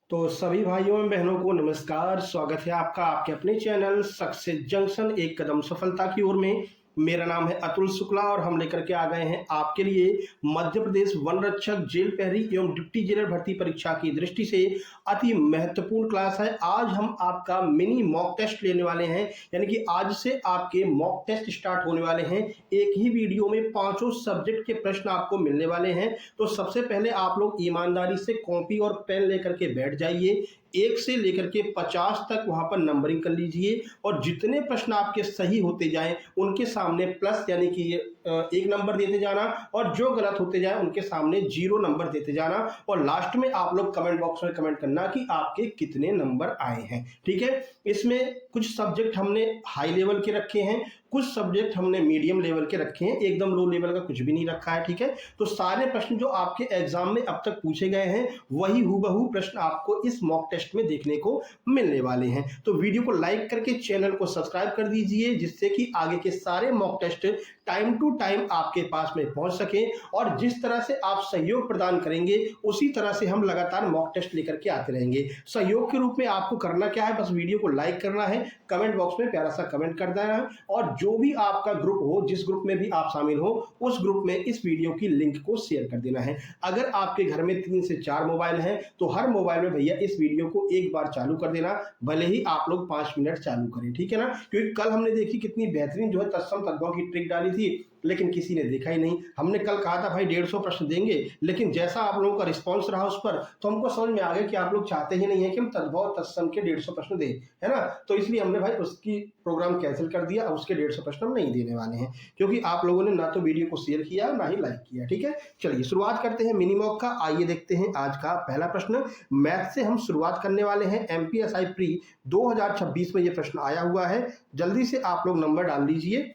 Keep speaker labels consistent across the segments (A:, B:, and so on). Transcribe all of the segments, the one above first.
A: तो सभी भाइयों एवं बहनों को नमस्कार। स्वागत है आपका आपके अपने चैनल सक्सेस जंक्शन एक कदम सफलता की ओर में। मेरा नाम है अतुल शुक्ला और हम लेकर के आ गए हैं आपके लिए मध्य प्रदेश वन रक्षक, जेल प्रहरी एवं डिप्टी जेलर भर्ती परीक्षा की दृष्टि से अति महत्वपूर्ण क्लास है। आज हम आपका मिनी मॉक टेस्ट लेने वाले हैं, यानी कि आज से आपके मॉक टेस्ट स्टार्ट होने वाले हैं। एक ही वीडियो में पांचों सब्जेक्ट के प्रश्न आपको मिलने वाले हैं। तो सबसे पहले आप लोग ईमानदारी से कॉपी और पेन लेकर के बैठ जाइए। 1 से लेकर के 50 तक वहां पर नंबरिंग कर लीजिए और जितने प्रश्न आपके सही होते जाएं उनके सामने प्लस यानी कि 1 नंबर देते जाना और जो गलत होते जाए उनके सामने 0 नंबर देते जाना। और लास्ट में आप लोग कमेंट बॉक्स में कमेंट करना कि आपके कितने नंबर आए हैं। ठीक है, इसमें कुछ सब्जेक्ट हमने हाई लेवल के रखे हैं, कुछ सब्जेक्ट हमने मीडियम लेवल के रखे हैं, एकदम लो लेवल का कुछ भी नहीं रखा है। ठीक है, तो सारे प्रश्न जो आपके एग्जाम में अब तक पूछे गए हैं वही हूबहू प्रश्न आपको इस मॉक टेस्ट में देखने को मिलने वाले हैं। तो वीडियो को लाइक करके चैनल को सब्सक्राइब कर दीजिए, जिससे कि आगे के सारे mock test time to time आपके पास में पहुंच सके। और जिस तरह से आप सहयोग प्रदान करेंगे उसी तरह से हम लगातार मॉक टेस्ट लेकर के आते रहेंगे। सहयोग के रूप में आपको करना क्या है, बस वीडियो को लाइक करना है, कमेंट बॉक्स में प्यारा सा कमेंट कर देना है और जो भी आपका ग्रुप हो, जिस ग्रुप में भी आप शामिल हो, उस ग्रुप में इस वीडियो की लिंक को शेयर कर देना है। अगर आपके घर में 3 से 4 मोबाइल हैं तो हर मोबाइल में भैया इस वीडियो को एक बार चालू कर देना, भले ही आप लोग 5 मिनट चालू करें। ठीक है ना, क्योंकि कल हमने देखी कितनी बेहतरीन जो है तत्सम तद्भव की ट्रिक डाली थी, लेकिन किसी ने देखा ही नहीं। हमने कल कहा था भाई 150 प्रश्न देंगे, लेकिन जैसा आप लोगों का रिस्पांस रहा उस पर तो हमको समझ में आ गया कि आप लोग चाहते ही नहीं है कि हम तद्भव तत्सम के 150 प्रश्न दें, है ना। तो इसलिए हमने भाई उसकी प्रोग्राम कैंसिल कर दिया, अब उसके 150 प्रश्न हम नहीं देने वाले हैं, क्योंकि आप लोगों ने ना तो वीडियो को शेयर किया ना ही लाइक किया। ठीक है, चलिए शुरुआत करते हैं मिनी मॉक का। आइए देखते हैं आज का पहला प्रश्न। मैथ से हम शुरुआत करने वाले हैं। एमपीएसआई प्री 2026 में ये प्रश्न आया हुआ है। जल्दी से आप लोग नंबर डाल लीजिए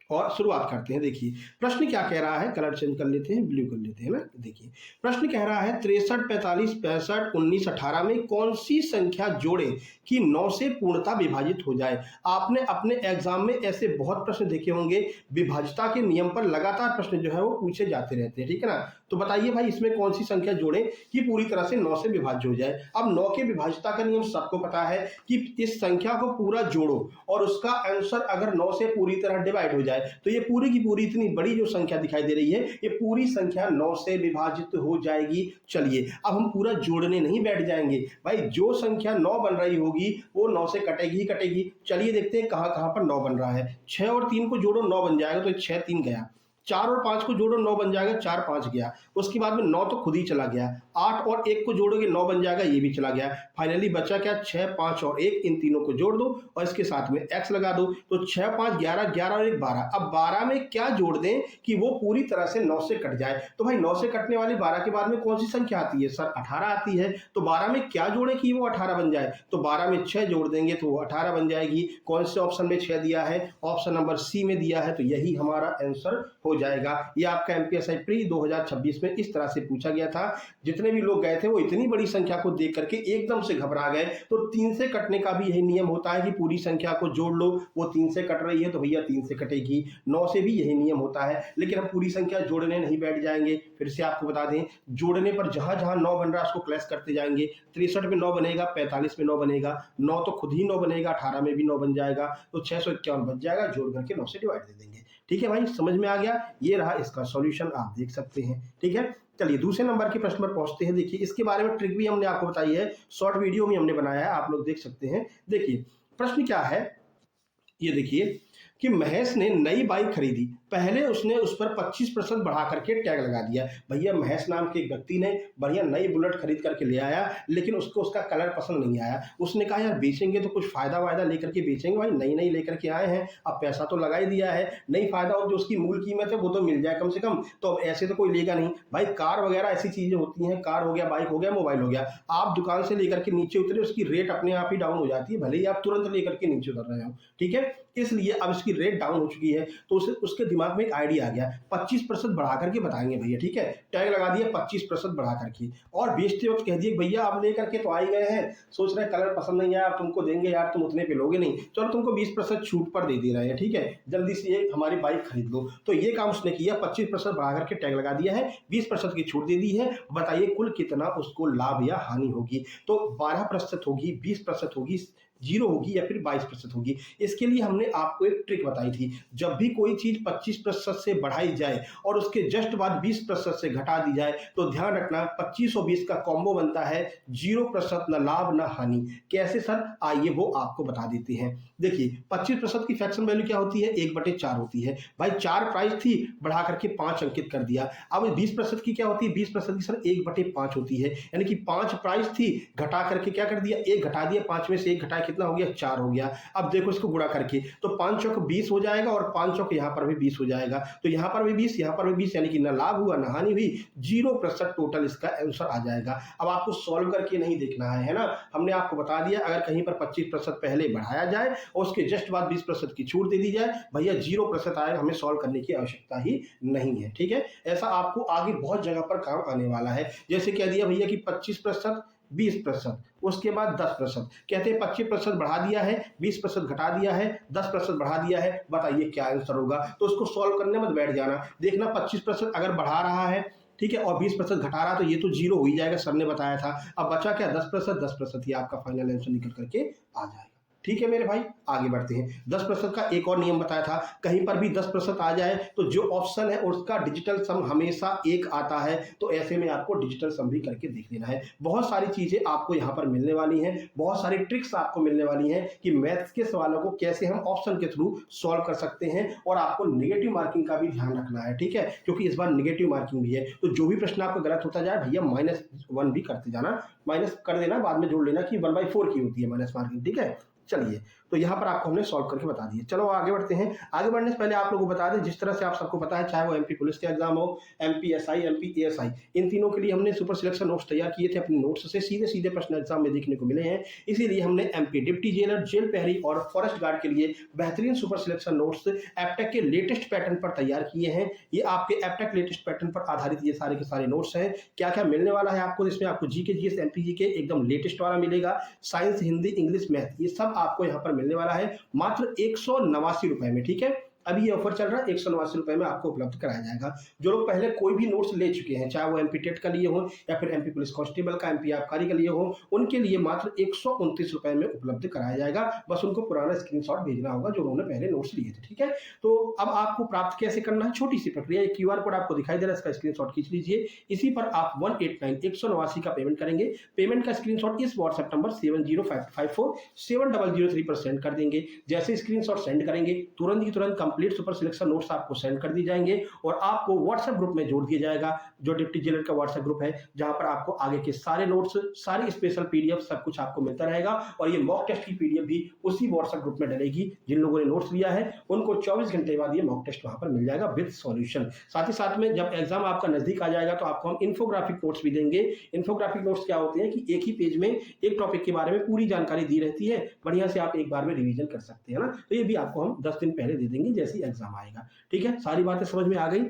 A: और शुरुआत करते हैं। देखिए प्रश्न क्या कह रहा है, कलर चेंज कर लेते हैं, ब्लू कर लेते हैं ना। देखिए प्रश्न कह रहा है 63, 45, 65, 19, 18 में कौन सी संख्या जोड़े कि 9 से पूर्णतः विभाजित हो जाए। आपने अपने एग्जाम में ऐसे बहुत प्रश्न देखे होंगे, विभाज्यता के नियम पर लगातार प्रश्न जो है वो पूछे जाते रहते हैं। ठीक है ना, तो बताइए भाई इसमें कौन सी संख्या जोड़े कि पूरी तरह से 9 से विभाज्य हो जाए। अब 9 के विभाज्यता का नियम सबको पता है कि इस संख्या को पूरा जोड़ो और उसका आंसर अगर 9 से पूरी तरह डिवाइड हो जाए तो ये पूरी की पूरी इतनी बड़ी जो संख्या दिखाई दे रही है ये पूरी संख्या 9 से विभाजित हो जाएगी। चलिए अब हम पूरा जोड़ने नहीं बैठ जाएंगे भाई, जो संख्या 9 बन रही होगी वो 9 से कटेगी ही कटेगी। चलिए देखते हैं कहां कहां पर 9 बन रहा है। 6 और 3 को जोड़ो 9 बन जाएगा, तो 6 3 गया। 4 और 5 को जोड़ो 9 बन जाएगा, 4 5 गया। उसके बाद में 9 तो खुद ही चला गया। 8 और 1 को जोड़ोगे 9 बन जाएगा, ये भी चला गया। फाइनली बचा क्या, 6 5 और 1, इन तीनों को जोड़ दो और इसके साथ में x लगा दो। तो 6 5 11, 11 और 1 12। अब 12 में क्या जोड़ दें कि वो पूरी तरह से 9 से कट जाए। तो भाई 9 से कटने वाली 12 के बाद में कौन सी संख्या आती है सर, 18 आती है। तो 12 में क्या जोड़े कि वो 18 बन जाए, तो 12 में 6 जोड़ देंगे तो वो 18 बन जाएगी। कौन से ऑप्शन में 6 दिया है, ऑप्शन नंबर सी में दिया है, तो यही हमारा आंसर हो जाएगा। यह आपका एमपीएसआई प्री 2026 में इस तरह से पूछा गया था। जितने भी लोग गए थे वो इतनी बड़ी संख्या को देख करके एकदम से घबरा गए। तो 3 से कटने का भी यही नियम होता है कि पूरी संख्या को जोड़ लो, वो 3 से कट रही है तो भैया 3 से कटेगी। 9 से भी यही नियम होता है, लेकिन हम पूरी संख्या जोड़ने नहीं बैठ जाएंगे। फिर से आपको बता दें, जोड़ने पर जहां जहां 9 बन रहा है उसको क्लैश करते जाएंगे। 63 में 9 बनेगा, 45 में 9 बनेगा, 9 तो खुद ही 9 बनेगा, 18 में भी 9 बन जाएगा, तो 651 बच जाएगा। जोड़ करके 9 से डिवाइड दे देंगे। ठीक है भाई, समझ में आ गया। ये रहा इसका सॉल्यूशन, आप देख सकते हैं। ठीक है, चलिए दूसरे नंबर के प्रश्न पर पहुंचते हैं। देखिए इसके बारे में ट्रिक भी हमने आपको बताई है, शॉर्ट वीडियो में हमने बनाया है, आप लोग देख सकते हैं। देखिए प्रश्न क्या है, ये देखिए कि महेश ने नई बाइक खरीदी। पहले उसने उस पर 25% बढ़ा करके टैग लगा दिया। भैया महेश नाम के एक व्यक्ति ने बढ़िया नई बुलेट खरीद करके ले आया, लेकिन उसको उसका कलर पसंद नहीं आया। उसने कहा यार बेचेंगे तो कुछ फायदा वायदा लेकर के बेचेंगे, भाई नई नई लेकर के आए हैं, अब पैसा तो लगा ही दिया है, नहीं फायदा हो जो उसकी मूल कीमत है वो तो मिल जाए कम से कम। तो अब ऐसे तो कोई लेगा नहीं भाई। कार वगैरह ऐसी चीजें होती हैं, कार हो गया, बाइक हो गया, मोबाइल हो गया, आप दुकान से लेकर के नीचे उतरे उसकी रेट अपने आप ही डाउन हो जाती है, भले ही आप तुरंत लेकर के नीचे उतर रहे हो। ठीक है, इसलिए अब इसकी उसकी रेट डाउन हो चुकी है, तो उसके दिमाग में एक आइडिया आ गया, 25% बढ़ा करके बताएंगे भैया, ठीक है, टैग लगा दिया 25% बढ़ा करके, और बेचते वक्त कह दिए भैया आप लेकर के तो आ ही गए हैं, सोच रहे कलर पसंद नहीं आया, तुमको देंगे यार, तुम उतने पे लोगे नहीं, चलो तुमको 20% छूट पर दे रहे हैं, ठीक है, जल्दी से ये हमारी बाइक खरीद लो। तो ये काम उसने किया, 25% बढ़ा करके टैग लगा दिया है, 20% की छूट दे दी है। बताइए कुल कितना उसको लाभ या हानि होगी? तो 12% होगी, 20% होगी, 0 होगी, या फिर 22% होगी। इसके लिए हमने आपको एक ट्रिक बताई थी, जब भी कोई चीज 25% से बढ़ाई जाए और उसके जस्ट बाद 20% से घटा दी जाए, तो ध्यान रखना 25 और 20 का कॉम्बो बनता है 0%, न लाभ न हानि। कैसे सर? आइए वो आपको बता देते हैं। देखिए 25% की फ्रैक्शन वैल्यू क्या होती है? 1/4 होती है। भाई 4 प्राइस थी, बढ़ा करके 5 अंकित कर दिया। अब 20% की क्या होती है? 20% की सर 1/5 होती है, यानी कि 5 प्राइस थी, घटा करके क्या कर दिया? 1 घटा दिया, 5 में से 1 घटाया, कितना हो गया? 4 हो गया। अब देखो इसको गुणा करके, तो 5 चौक 20 हो जाएगा, और 5 चौक यहाँ पर भी 20 हो जाएगा, तो यहाँ पर भी 20, यहाँ पर भी 20, यानी कि न लाभ हुआ न हानि हुई, 0% टोटल इसका आंसर आ जाएगा। अब आपको सॉल्व करके नहीं देखना है ना, हमने आपको बता दिया अगर कहीं पर 25% पहले बढ़ाया जाए और उसके जस्ट बाद 20% की छूट दे दी जाए, भैया 0% आएगा, हमें सॉल्व करने की आवश्यकता ही नहीं है, ठीक है। ऐसा आपको आगे बहुत जगह पर काम आने वाला है। जैसे कह दिया भैया कि 25%, 20%, उसके बाद 10%, कहते हैं 25% बढ़ा दिया है, 20% घटा दिया है, 10% बढ़ा दिया है, बताइए क्या आंसर होगा? तो उसको सॉल्व करने मत बैठ जाना, देखना 25% अगर बढ़ा रहा है, ठीक है, और 20% घटा रहा, तो ये तो 0 हो ही जाएगा, सर ने बताया था। अब बचा क्या? 10%, 10% ही आपका फाइनल आंसर निकल करके आ जाएगा। ठीक है मेरे भाई, आगे बढ़ते हैं। 10% का एक और नियम बताया था, कहीं पर भी 10% आ जाए तो जो ऑप्शन है उसका डिजिटल सम हमेशा 1 आता है, तो ऐसे में आपको डिजिटल सम भी करके देख लेना है। बहुत सारी चीजें आपको यहाँ पर मिलने वाली हैं, बहुत सारी ट्रिक्स आपको मिलने वाली हैं कि मैथ्स के सवालों को कैसे हम ऑप्शन के थ्रू सॉल्व कर सकते हैं, और आपको नेगेटिव मार्किंग का भी ध्यान रखना है, ठीक है, क्योंकि इस बार नेगेटिव मार्किंग भी है। तो जो भी प्रश्न आपका गलत होता जाए भैया -1 भी करते जाना, माइनस कर देना, बाद में जोड़ लेना कि 1/4 की होती है माइनस मार्किंग, ठीक है। चलिए, तो यहाँ पर आपको हमने सॉल्व करके बता दिए। चलो आगे बढ़ते हैं। आगे बढ़ने से पहले आप लोगों को बता दें, जिस तरह से आप सबको पता है, चाहे वो एमपी पुलिस का एग्जाम हो, एमपी एसआई, एमपी एएसआई, इन तीनों के लिए हमने सुपर सिलेक्शन नोट्स तैयार किए थे। अपने नोट्स से सीधे सीधे प्रश्न एग्जाम में देखने को मिले हैं, इसीलिए हमने एमपी डिप्टी जेलर, जेल प्रहरी और फॉरेस्ट गार्ड के लिए बेहतरीन सुपर सिलेक्शन नोट्स एप्टेक के लेटेस्ट पैटर्न पर तैयार किए हैं। ये आपके एप्टेक लेटेस्ट पैटर्न पर आधारित ये सारे के सारे नोट्स हैं। क्या क्या मिलने वाला है आपको इसमें? आपको जीके, जीएस, एमपी जीके एकदम लेटेस्ट वाला मिलेगा, साइंस, हिंदी, इंग्लिश, मैथ, ये सब आपको यहाँ पर मिलने वाला है मात्र 189 रुपए में, ठीक है। अभी ये ऑफर चल रहा है, 189 रुपए में आपको उपलब्ध कराया जाएगा। जो लोग पहले कोई भी नोट्स ले चुके हैं, चाहे वो एमपी टेट का लिए हो या फिर एमपी पुलिस कांस्टेबल का, एमपी आबकारी का लिए हो, उनके लिए मात्र 129 रुपए में उपलब्ध कराया जाएगा। बस उनको पुराना स्क्रीनशॉट भेजना होगा जो उन्होंने पहले नोट्स लिए थे, ठीक है। तो अब आपको प्राप्त कैसे करना है? छोटी सी प्रक्रिया, एक क्यूआर कोड आपको दिखाई दे रहा है, इसका स्क्रीनशॉट खींच लीजिए। इसी पर आप 189 का पेमेंट करेंगे। पेमेंट का स्क्रीनशॉट इस व्हाट्सएप नंबर 7055470003 पर सेंड कर देंगे। जैसे स्क्रीनशॉट सेंड करेंगे, तुरंत ही तुरंत कंप्लीट सुपर सिलेक्शन नोट्स आपको सेंड कर दी जाएंगे, और आपको व्हाट्सएप ग्रुप में जोड़ दिया जाएगा, जो डिप्टी जेलर का व्हाट्सएप ग्रुप है, जहां पर आपको आगे के सारे नोट्स, सारी स्पेशल पीडीएफ, सब कुछ आपको मिलता रहेगा। और ये मॉक टेस्ट की पीडीएफ भी उसी व्हाट्सएप ग्रुप में डलेगी। जिन लोगों ने नोट्स लिया है उनको 24 घंटे बाद ये मॉक टेस्ट वहां पर मिल जाएगा विद सॉल्यूशन। साथ ही साथ में जब एग्जाम आपका नजदीक आ जाएगा तो आपको हम इन्फोग्राफिक नोट्स भी देंगे। इन्फोग्राफिक नोट्स क्या होते हैं कि एक ही पेज में एक टॉपिक के बारे में पूरी जानकारी दी रहती है, बढ़िया से आप एक बार में रिवीजन कर सकते हैं ना। तो ये भी आपको हम 10 दिन पहले दे देंगे जैसे ही एग्जाम आएगा, ठीक है। सारी बातें समझ में आ गई।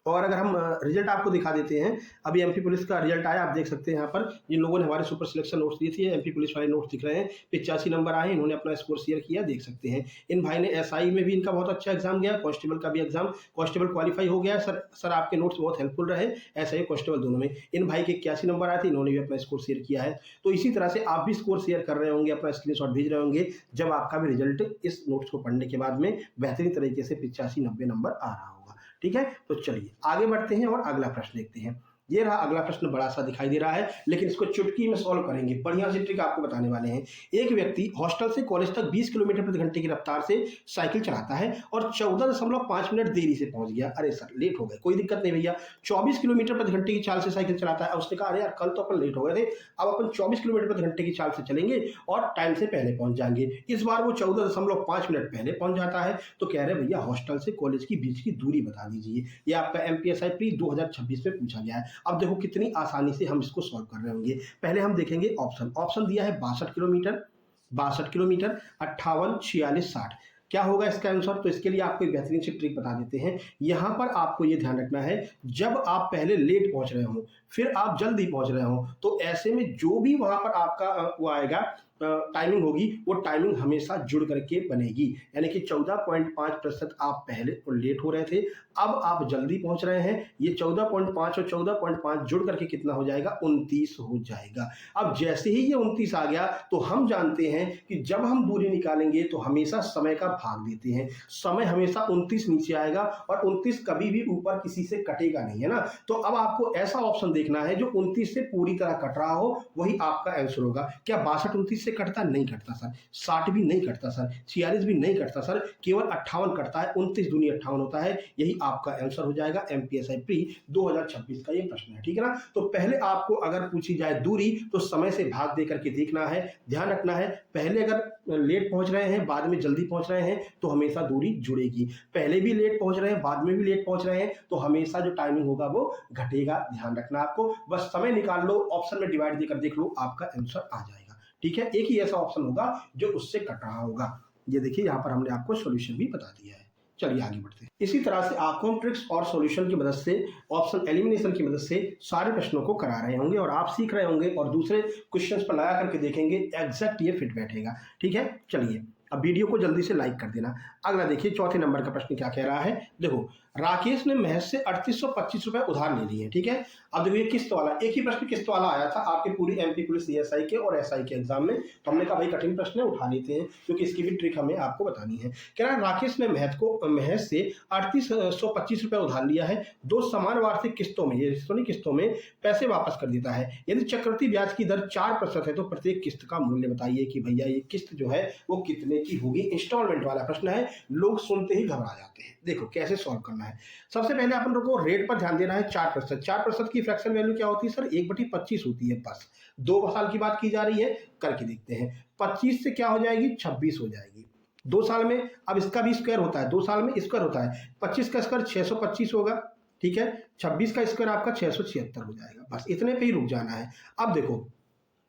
A: और अगर हम रिजल्ट आपको दिखा देते हैं, अभी एमपी पुलिस का रिजल्ट आया, आप देख सकते हैं यहाँ पर जिन लोगों ने हमारे सुपर सिलेक्शन नोट्स दिए थे, एमपी पुलिस वाले नोट्स दिख रहे हैं, 85 नंबर आए, इन्होंने अपना स्कोर शेयर किया, देख सकते हैं। इन भाई ने एसआई में भी इनका बहुत अच्छा एग्जाम गया, कांस्टेबल का भी एग्जाम, कांस्टेबल क्वालिफाई हो गया। सर आपके नोट्स बहुत हेल्पफुल रहे, एसआई कांस्टेबल दोनों में। इन भाई के 81 नंबर आए थे, इन्होंने भी अपना स्कोर शेयर किया है। तो इसी तरह से आप भी स्कोर शेयर कर रहे होंगे, अपना स्क्रीनशॉट भेज रहे होंगे, जब आपका भी रिजल्ट इस नोट्स को पढ़ने के बाद में बेहतरीन तरीके से 85-90 नंबर आ रहा होगा, ठीक है। तो चलिए आगे बढ़ते हैं और अगला प्रश्न देखते हैं। ये रहा अगला प्रश्न, बड़ा सा दिखाई दे रहा है, लेकिन इसको चुटकी में सॉल्व करेंगे। बढ़िया सी ट्रिक आपको बताने वाले हैं। एक व्यक्ति हॉस्टल से कॉलेज तक 20 किलोमीटर प्रति घंटे की रफ्तार से साइकिल चलाता है और 14.5 मिनट देरी से पहुंच गया। अरे सर लेट हो गए, कोई दिक्कत नहीं भैया। 24 किलोमीटर प्रति घंटे की चाल से साइकिल चलाता है। उसने कहा अरे यार कल तो अपन लेट हो गए थे, अब अपन 24 किलोमीटर प्रति घंटे की चाल से चलेंगे और टाइम से पहले पहुंच जाएंगे। इस बार वो 14.5 मिनट पहले पहुंच जाता है। तो कह रहे भैया हॉस्टल से कॉलेज की बीच की दूरी बता दीजिए। ये आपका एमपीएसआई प्री 2026 में पूछा गया है। अब देखो कितनी आसानी से हम इसको सॉल्व कर रहे होंगे। पहले हम देखेंगे ऑप्शन दिया है 62 किलोमीटर, 58, 46, 60। क्या होगा इसका आंसर? तो इसके लिए आपको एक बेहतरीन सी ट्रिक बता देते हैं। यहाँ पर आपको ये ध्यान रखना है, जब आप पहले लेट पहुंच रहे हो फिर आप जल्दी पहुंच रहे हो, तो ऐसे में जो भी वहां पर आपका वो आएगा टाइमिंग होगी, वो टाइमिंग हमेशा जुड़ करके बनेगी। यानी कि 14.5% आप पहले लेट हो रहे थे, अब आप जल्दी पहुंच रहे हैं, ये 14.5 और 14.5 जुड़ करके कितना हो जाएगा? 29 हो जाएगा। अब जैसे ही ये 29 आ गया तो हम जानते हैं कि जब हम दूरी निकालेंगे तो हमेशा समय का भाग देते हैं, समय हमेशा 29 नीचे आएगा और 29 कभी भी ऊपर किसी से कटेगा नहीं, है ना। तो अब आपको ऐसा ऑप्शन देखना है जो 29 से पूरी तरह कट रहा हो, वही आपका आंसर होगा। क्या 62 29 से कटता? नहीं कटता सर। 60 भी नहीं कटता सर। 46 भी नहीं कटता सर। केवल 58 कटता है। 29 दूनी 58 होता है। यही आपका आंसर हो जाएगा। एमपीएसआई प्री 2026 का ये प्रश्न है, ठीक है ना। तो पहले आपको अगर पूछी जाए दूरी तो समय से भाग दे करके देखना है। ध्यान रखना है, पहले अगर लेट पहुंच रहे हैं, बाद में जल्दी पहुंच रहे हैं, तो हमेशा दूरी जुड़ेगी। पहले भी लेट पहुंच रहे हैं, बाद में भी लेट पहुंच रहे हैं, तो हमेशा जो टाइमिंग होगा वो घटेगा। ध्यान रखना आपको। बस समय निकाल लो, ऑप्शन में डिवाइड देकर देख लो, आपका आंसर आ जाएगा। ठीक है, एक ही ऐसा ऑप्शन होगा जो उससे कट रहा होगा। ये देखिए, यहाँ पर हमने आपको सॉल्यूशन भी बता दिया है। चलिए आगे बढ़ते हैं। इसी तरह से आपको हम ट्रिक्स और सॉल्यूशन की मदद से, ऑप्शन एलिमिनेशन की मदद से सारे प्रश्नों को करा रहे होंगे और आप सीख रहे होंगे और दूसरे क्वेश्चंस पर लगा करके देखेंगे, एग्जैक्ट ये फिट बैठेगा। ठीक है, चलिए अब वीडियो को जल्दी से लाइक कर देना। अगला देखिए, चौथे नंबर का प्रश्न क्या कह रहा है। देखो, राकेश ने महज से 3825 रुपए उधार ले लिए, ठीक है। अब देखो, ये किस्त वाला, एक ही प्रश्न किस्त वाला आया था आपके पूरी एमपी पुलिस सीएसआई के और एसआई के एग्जाम में, तो हमने कहा भाई कठिन प्रश्न है, उठा लेते हैं, क्योंकि इसकी भी ट्रिक हमें आपको बतानी है। कह रहा है राकेश ने महज से 3825 रुपए उधार लिया है, 2 समान वार्षिक किस्तों में, ये किस्तों में पैसे वापस कर देता है। यदि चक्रवृद्धि ब्याज की दर 4% है तो प्रत्येक किस्त का मूल्य बताइए कि भैया ये किस्त जो है वो कितने की होगी। इंस्टॉलमेंट वाला प्रश्न है, लोग सुनते ही घबरा जाते हैं। देखो कैसे सॉल्व करना है। सबसे पहले अपन को रेट पर ध्यान देना है। 4%, 4% की फ्रैक्शन वैल्यू क्या होती है सर? 1/25 होती है। बस 2 साल की बात की जा रही है, करके देखते हैं। 25 से क्या हो जाएगी? 26 हो जाएगी। 2 साल में, अब इसका भी स्क्वायर होता है, 2 साल में स्क्वायर होता है। 25 का स्क्वायर 625 होगा, ठीक है। 26 का स्क्वायर आपका 676 हो जाएगा। बस इतने पे ही रुक जाना है। अब देखो,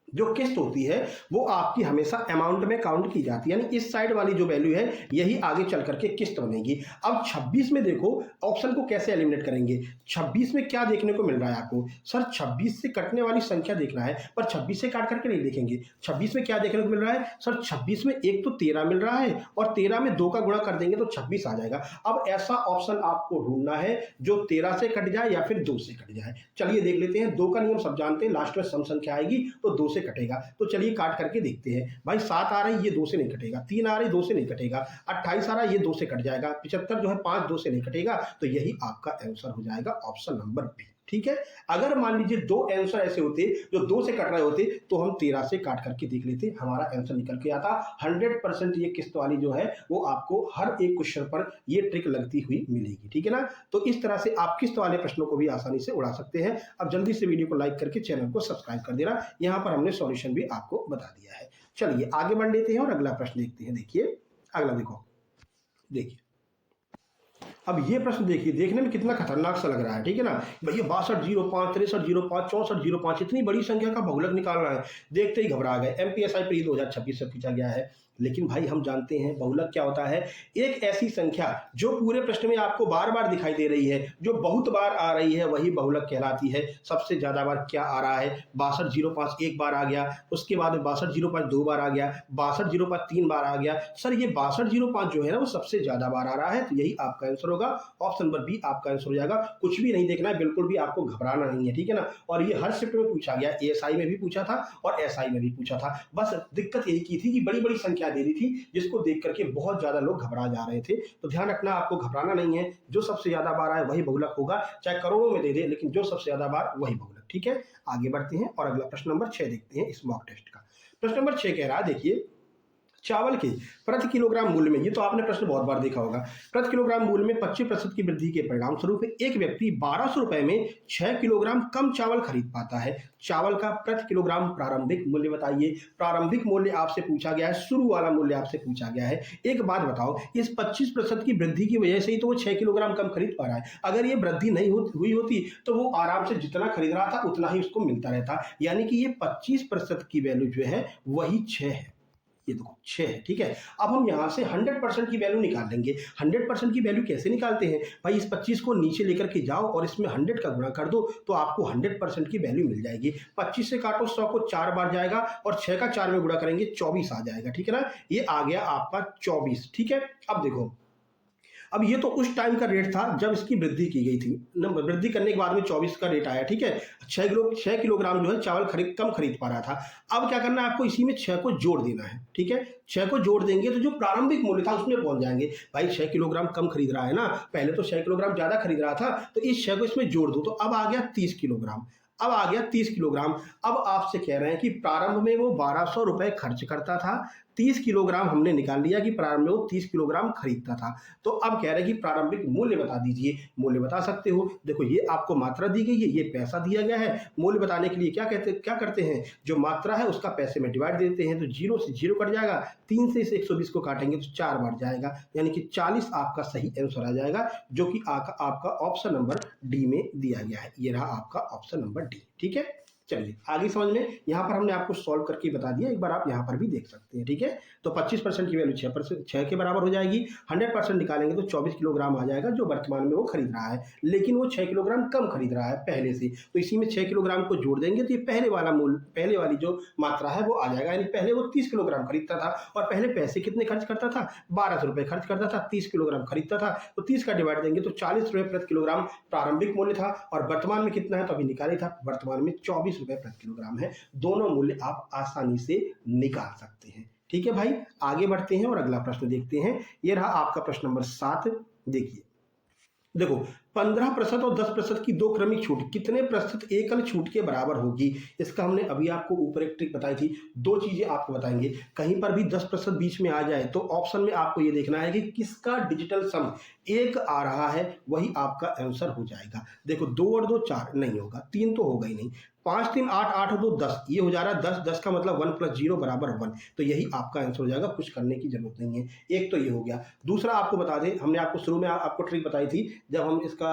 A: जो किस्त होती है वो आपकी हमेशा अमाउंट में काउंट की जाती है, यानी इस साइड वाली जो वैल्यू है यही आगे चल करके किस्त बनेगी। अब 26 में देखो ऑप्शन को कैसे एलिमिनेट करेंगे। 26 में क्या देखने को मिल रहा है आपको? सर 26 से कटने वाली संख्या देखना है, पर 26 से काट करके नहीं देखेंगे। 26 में क्या देखने को मिल रहा है? सर 26 में एक तो 13 मिल रहा है और 13 में 2 का गुणा कर देंगे तो 26 आ जाएगा। अब ऐसा ऑप्शन आपको ढूंढना है जो 13 से कट जाए या फिर 2 से कट जाए। चलिए देख लेते हैं। 2 का नियम सब जानते हैं, लास्ट में सम संख्या आएगी तो 2 से कटेगा। तो चलिए काट करके देखते हैं। भाई 7 आ रही है, ये 2 से नहीं कटेगा। 3 आ रही, 2 से नहीं कटेगा। 28 आ रहा है, ये 2 से कट जाएगा। 75 जो है 5 2 से नहीं कटेगा। तो यही आपका आंसर हो जाएगा, ऑप्शन नंबर बी। ठीक है, अगर मान लीजिए 2 आंसर ऐसे होते जो 2 से कट रहे होते तो हम 13 से काट करके देख लेते, हमारा आंसर निकल के आता। 100% ये किस्त वाली जो है वो आपको हर एक क्वेश्चन पर ये ट्रिक लगती हुई मिलेगी। ठीक है ना। तो इस तरह से आप किस्त वाले प्रश्नों को भी आसानी से उड़ा सकते हैं। अब जल्दी से वीडियो को लाइक करके चैनल को सब्सक्राइब कर देना। यहाँ पर हमने सॉल्यूशन भी आपको बता दिया है। चलिए आगे बढ़ लेते हैं और अगला प्रश्न देखते हैं। देखिए अगला, देखिए अब ये प्रश्न देखिए, देखने में कितना खतरनाक सा लग रहा है। ठीक है ना भैया, 6205, 6305, 6405, इतनी बड़ी संख्या का बहुलक निकालना है, देखते ही घबरा गए। एमपीएसआई प्री 2026 से पूछा गया है। लेकिन भाई हम जानते हैं बहुलक क्या होता है। एक ऐसी संख्या जो पूरे प्रश्न में आपको बार बार दिखाई दे रही है, जो बहुत बार आ रही है, वही बहुलक कहलाती है। सबसे ज्यादा बार क्या आ रहा है? 6205 एक बार आ गया, उसके बाद 6205 2 बार आ गया, 6205 3 बार आ गया। सर ये 6205 जो है ना वो सबसे ज्यादा बार आ रहा है, तो यही आपका आंसर होगा। ऑप्शन नंबर बी आपका आंसर हो जाएगा। कुछ भी नहीं देखना है, बिल्कुल भी आपको घबराना नहीं है। ठीक है ना। और ये हर शिफ्ट में पूछा गया, एएसआई में भी पूछा था और एसआई में भी पूछा था। बस दिक्कत यही की थी कि बड़ी बड़ी संख्या दे दी थी, जिसको देख करके बहुत ज्यादा लोग घबरा जा रहे थे। तो ध्यान रखना, आपको घबराना नहीं है। जो सबसे ज्यादा बार आए वही बहुलक होगा, चाहे करोड़ों में दे दे, लेकिन जो सबसे ज्यादा बार वही बहुलक। ठीक है, आगे बढ़ते हैं और अगला प्रश्न नंबर 6 देखते हैं इस मॉक टेस्ट का। प्रश्न नंबर 6 कह रहा है, देखिए चावल के प्रति किलोग्राम मूल्य में, ये तो आपने प्रश्न बहुत बार देखा होगा, प्रति किलोग्राम मूल्य में 25% की वृद्धि के परिणाम स्वरूप एक व्यक्ति 1200 रुपए में 6 किलोग्राम कम चावल खरीद पाता है। चावल का प्रति किलोग्राम प्रारंभिक मूल्य बताइए। प्रारंभिक मूल्य आपसे पूछा गया है, शुरू वाला मूल्य आपसे पूछा गया है। एक बात बताओ, इस 25% की वृद्धि की वजह से ही तो वो 6 किलोग्राम कम खरीद पा रहा है। अगर ये वृद्धि नहीं हुई होती तो वो आराम से जितना खरीद रहा था उतना ही उसको मिलता रहता। यानी कि ये 25% की वैल्यू जो है वही 6 है। ये देखो 6 है, ठीक है। अब हम यहाँ से 100% की वैल्यू निकाल लेंगे। 100% की वैल्यू कैसे निकालते हैं भाई, इस 25 को नीचे लेकर के जाओ और इसमें 100 का गुणा कर दो तो आपको 100% की वैल्यू मिल जाएगी। 25 से काटो 100 को 4 बार जाएगा और 6 का 4 में गुणा करेंगे 24 आ जाएगा, ठीक है ना। ये आ गया आपका 24, ठीक है। अब देखो, अब ये तो उस टाइम का रेट था जब इसकी वृद्धि की गई थी। वृद्धि करने के बाद में 24 का रेट आया, ठीक है। 6 किलोग्राम जो है चावल कम खरीद पा रहा था। अब क्या करना है आपको, इसी में 6 को जोड़ देना है, ठीक है। 6 को जोड़ देंगे तो जो प्रारंभिक मूल्य था उसमें पहुंच जाएंगे। भाई 6 किलोग्राम कम खरीद रहा है ना, पहले तो 6 किलोग्राम ज्यादा खरीद रहा था, तो इस 6 को इसमें जोड़ दो तो अब आ गया 30 किलोग्राम। अब आ गया 30 किलोग्राम। अब आपसे कह रहे हैं कि प्रारंभ में वो 1200 रुपए खर्च करता था, 30 किलोग्राम हमने निकाल लिया कि प्रारंभ में वो 30 किलोग्राम खरीदता था। तो अब कह रहे हैं कि प्रारंभिक मूल्य बता दीजिए। मूल्य बता सकते हो, देखो ये आपको मात्रा दी गई है, ये पैसा दिया गया है। मूल्य बताने के लिए क्या करते हैं, जो मात्रा है उसका पैसे में डिवाइड देते हैं, तो 0 से 0 कट जाएगा, 3 से इस 120 को काटेंगे तो 4 बार जाएगा, यानी कि 40 आपका सही आंसर आ जाएगा, जो कि आपका ऑप्शन नंबर डी में दिया गया है। ये रहा आपका ऑप्शन नंबर डी, ठीक है। चलिए आगे समझ में, यहाँ पर हमने आपको सॉल्व करके बता दिया, एक बार आप यहाँ पर भी देख सकते हैं, ठीक है। तो 25% की वैल्यू 6 के बराबर हो जाएगी। 100% निकालेंगे तो 24 किलोग्राम आ जाएगा, जो वर्तमान में वो खरीद रहा है, लेकिन वो 6 किलोग्राम कम खरीद रहा है पहले से, तो इसी में 6 किलोग्राम को जोड़ देंगे तो ये पहले वाली जो मात्रा है वो आ जाएगा। यानी पहले वो 30 किलोग्राम खरीदता था और पहले पैसे कितने खर्च करता था, 1200 रुपये खर्च करता था, 30 किलोग्राम खरीदता था, तो 30 का डिवाइड देंगे तो 40 रुपये प्रति किलोग्राम प्रारंभिक मूल्य था, और वर्तमान में कितना है तो अभी निकाले था, वर्तमान में 24 रुपये प्रति किलोग्राम है। दोनों मूल्य आप आसानी से निकाल सकते हैं, ठीक है भाई। आगे बढ़ते हैं और अगला प्रश्न देखते हैं। ये रहा आपका प्रश्न नंबर 7। देखिए, देखो 15% और 10% की दो क्रमिक छूट कितने प्रतिशत एकल छूट के बराबर होगी। इसका हमने अभी आपको ऊपर एक ट्रिक बताई थी। दो चीजें आपको बताएंगे, कहीं पर भी 10% बीच में आ जाए तो ऑप्शन में आपको ये देखना है कि किसका डिजिटल सम एक आ रहा है, वही आपका आंसर हो जाएगा। देखो 2 और 2 4 नहीं होगा, 3 तो होगा ही नहीं, 5 3 8 8 और 2 10, ये हो जा रहा है 10, 10 का मतलब 1 + 0 = 1, तो यही आपका आंसर हो जाएगा, कुछ करने की जरूरत नहीं है। एक तो ये हो गया। दूसरा आपको बता दें, हमने आपको शुरू में आपको ट्रिक बताई थी जब हम इसका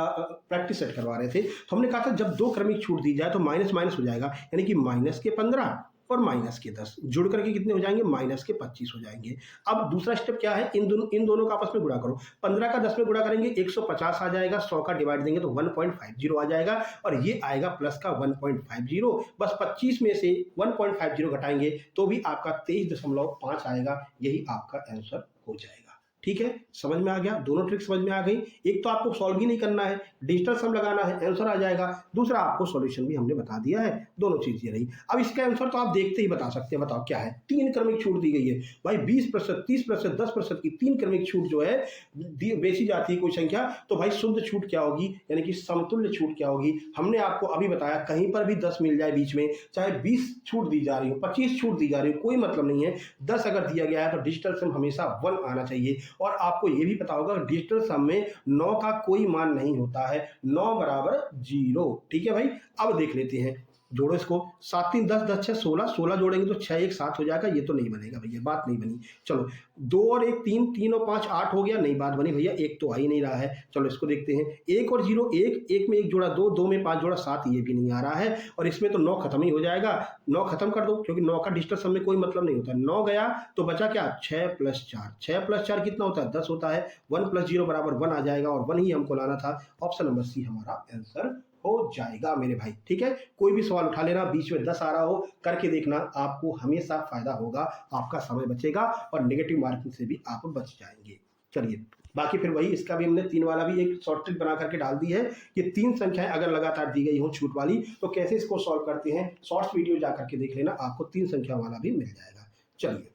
A: प्रैक्टिस सेट करवा रहे थे, तो हमने कहा था जब दो क्रमिक छूट दी जाए तो माइनस माइनस हो जाएगा, यानी कि -15 और -10 जुड़ करके कितने हो जाएंगे, -25 हो जाएंगे। अब दूसरा स्टेप क्या है, इन दोनों का आपस में गुणा करो। 15 का 10 में गुणा करेंगे 150 आ जाएगा, 100 का डिवाइड देंगे तो 1.50 आ जाएगा, और ये आएगा प्लस का 1.50। बस 25 में से 1.50 घटाएंगे तो भी आपका 23.5 आएगा, यही आपका आंसर हो जाएगा। ठीक है, समझ में आ गया, दोनों ट्रिक समझ में आ गई। एक तो आपको सॉल्व ही नहीं करना है, डिजिटल सम लगाना है, आंसर आ जाएगा। दूसरा आपको सॉल्यूशन भी हमने बता दिया है, दोनों चीजें रही। अब इसका आंसर तो आप देखते ही बता सकते हैं, बताओ क्या है। 3 क्रमिक छूट दी गई है भाई, 20%, 30%, 10% की 3 क्रमिक छूट जो है बेची जाती है कोई संख्या, तो भाई शुद्ध छूट क्या होगी, यानी कि समतुल्य छूट क्या होगी। हमने आपको अभी बताया, कहीं पर भी 10 मिल जाए बीच में, चाहे 20 छूट दी जा रही हो, 25 छूट दी जा रही हो, कोई मतलब नहीं है। 10 अगर दिया गया है तो डिजिटल सम हमेशा 1 आना चाहिए। और आपको यह भी पता होगा डिजिटल सम में 9 का कोई मान नहीं होता है, 9 बराबर 0। ठीक है भाई, अब देख लेते हैं, जोड़ो इसको, 7 3 10 10 6 16, 16 जोड़ेंगे तो 6 1 7 हो जाएगा। ये तो नहीं बनेगा भैया, बात नहीं बनी। चलो 2 और 1 3, 3 और 5 8 हो गया, नहीं बात बनी भैया, एक तो आ ही नहीं रहा है। चलो इसको देखते हैं, 1 और 0 1, 1 में 1 जोड़ा 2, 2 में 5 जोड़ा 7, ये भी नहीं आ रहा है। और इसमें तो 9 खत्म ही हो जाएगा, 9 खत्म कर दो, क्योंकि 9 का डिजिटल सम में कोई मतलब नहीं होता। 9 गया तो बचा क्या, 6 + 4, 6 + 4 कितना होता है, 10 होता है। 1 + 0 = 1 आ जाएगा, और 1 ही हमको लाना था। ऑप्शन नंबर सी हमारा आंसर हो जाएगा मेरे भाई। ठीक है, कोई भी सवाल उठा लेना, बीच में 10 आ रहा हो, करके देखना, आपको हमेशा फायदा होगा, आपका समय बचेगा और नेगेटिव मार्किंग से भी आप बच जाएंगे। चलिए बाकी फिर वही, इसका भी हमने 3 वाला भी एक शॉर्ट ट्रिक बना करके डाल दी है कि 3 संख्याएं अगर लगातार दी गई हो छूट वाली, तो कैसे इसको सॉल्व करते हैं। शॉर्ट्स वीडियो जा करके देख लेना, आपको 3 संख्या वाला भी मिल जाएगा। चलिए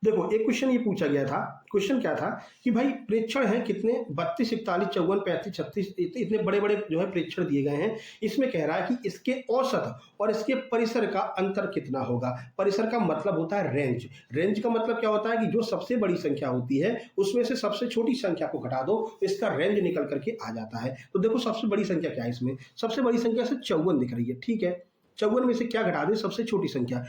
A: देखो, एक क्वेश्चन ये पूछा गया था, क्वेश्चन क्या था कि भाई प्रेक्षण है कितने, 32 41 54 35 36, इतने बड़े बड़े जो है प्रेक्षण दिए गए हैं। इसमें कह रहा है कि इसके औसत और इसके परिसर का अंतर कितना होगा। परिसर का मतलब होता है रेंज, रेंज का मतलब क्या होता है कि जो सबसे बड़ी संख्या होती है उसमें से सबसे छोटी संख्या को घटा दो, इसका रेंज निकल करके आ जाता है। तो देखो सबसे बड़ी संख्या क्या है, इसमें सबसे बड़ी संख्या से 54 दिख रही है। ठीक है, 54 में से क्या घटा दें, सबसे छोटी संख्या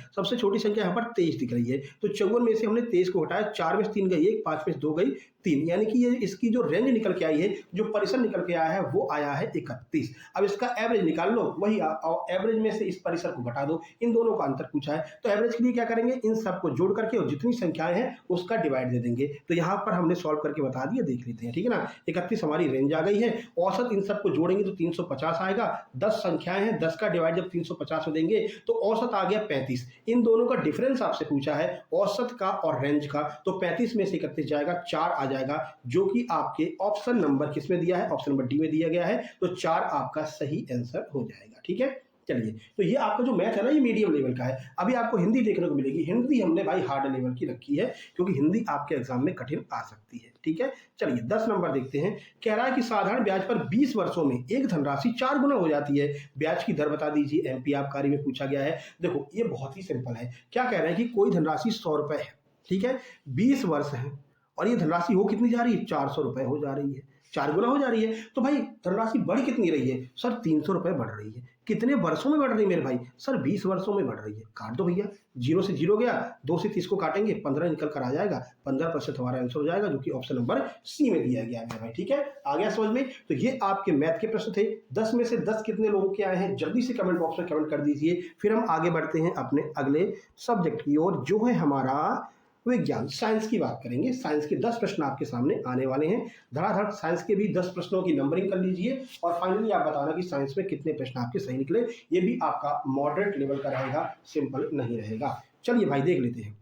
A: यहाँ पर 23 दिख रही है, तो 54 में से हमने 23 को घटाया, 4 में से 3 गई 1, 5 में से 2 गई 3, यानी कि ये इसकी जो रेंज निकल के आई है, जो परिसर निकल के आया है वो आया है 31। अब इसका एवरेज निकाल लो, वही एवरेज में से इस परिसर को घटा दो, इन दोनों का अंतर पूछा है, तो एवरेज के लिए क्या करेंगे, इन सबको जोड़ करके और जितनी संख्याएं हैं उसका डिवाइड दे देंगे। तो यहाँ पर हमने सॉल्व करके बता दिया, देख लेते हैं, ठीक है ना। 31 हमारी रेंज आ गई है, औसत इन सबको जोड़ेंगे तो 350 आएगा, 10 संख्याएं हैं, 10 का डिवाइड जब 350 में देंगे तो औसत आ गया 35। इन दोनों का डिफरेंस आपसे पूछा है, औसत का और रेंज का, तो 35 में से 31 जाएगा, 4 आ जाएगा, जो कि आपके ऑप्शन नंबर किसमें दिया है, ऑप्शन नंबर डी में दिया गया है, तो 4 आपका सही आंसर हो जाएगा। ठीक है, चलिए, तो ये आपका जो मैथ है ना, ये मीडियम लेवल का है। अभी आपको हिंदी देखने को मिलेगी, हिंदी हमने भाई हार्ड लेवल की रखी है, क्योंकि हिंदी आपके एग्जाम में कठिन आ सकती है। ठीक है, चलिए 10 नंबर देखते हैं। कह रहा है कि साधारण ब्याज पर 20 वर्षों में एक धनराशि 4 गुना हो जाती है, ब्याज की दर बता दीजिए। एमपी आबकारी में पूछा गया है। देखो ये बहुत ही सिंपल है, क्या कह रहे हैं कि कोई धनराशि 100 रुपए है, ठीक है, 20 वर्ष है, और ये धनराशि हो कितनी जा रही है, 400 रुपए हो जा रही है, 4 गुना हो जा रही है। तो भाई धनराशि बढ़ कितनी रही है सर, 300 रुपए बढ़ रही है। कितने वर्षों में बढ़ रही है मेरे भाई, सर 20 वर्षों में बढ़ रही है। काट दो भैया, 0 से 0 गया, 2 से 30 को काटेंगे, 15 निकल कर आ जाएगा, 15% हमारा आंसर हो जाएगा, जो कि ऑप्शन नंबर सी में दिया गया है भाई। ठीक है, आ गया समझ में। तो ये आपके मैथ के प्रश्न थे। 10 में से 10 कितने लोगों के आए हैं, जल्दी से कमेंट बॉक्स में कमेंट कर दीजिए। फिर हम आगे बढ़ते हैं अपने अगले सब्जेक्ट की ओर, जो है हमारा विज्ञान, साइंस की बात करेंगे। साइंस के 10 प्रश्न आपके सामने आने वाले हैं, धड़ाधड़ साइंस के भी 10 प्रश्नों की नंबरिंग कर लीजिए, और फाइनली आप बताना कि साइंस में कितने प्रश्न आपके सही निकले। ये भी आपका मॉडरेट लेवल का रहेगा, सिंपल नहीं रहेगा। चलिए भाई देख लेते हैं।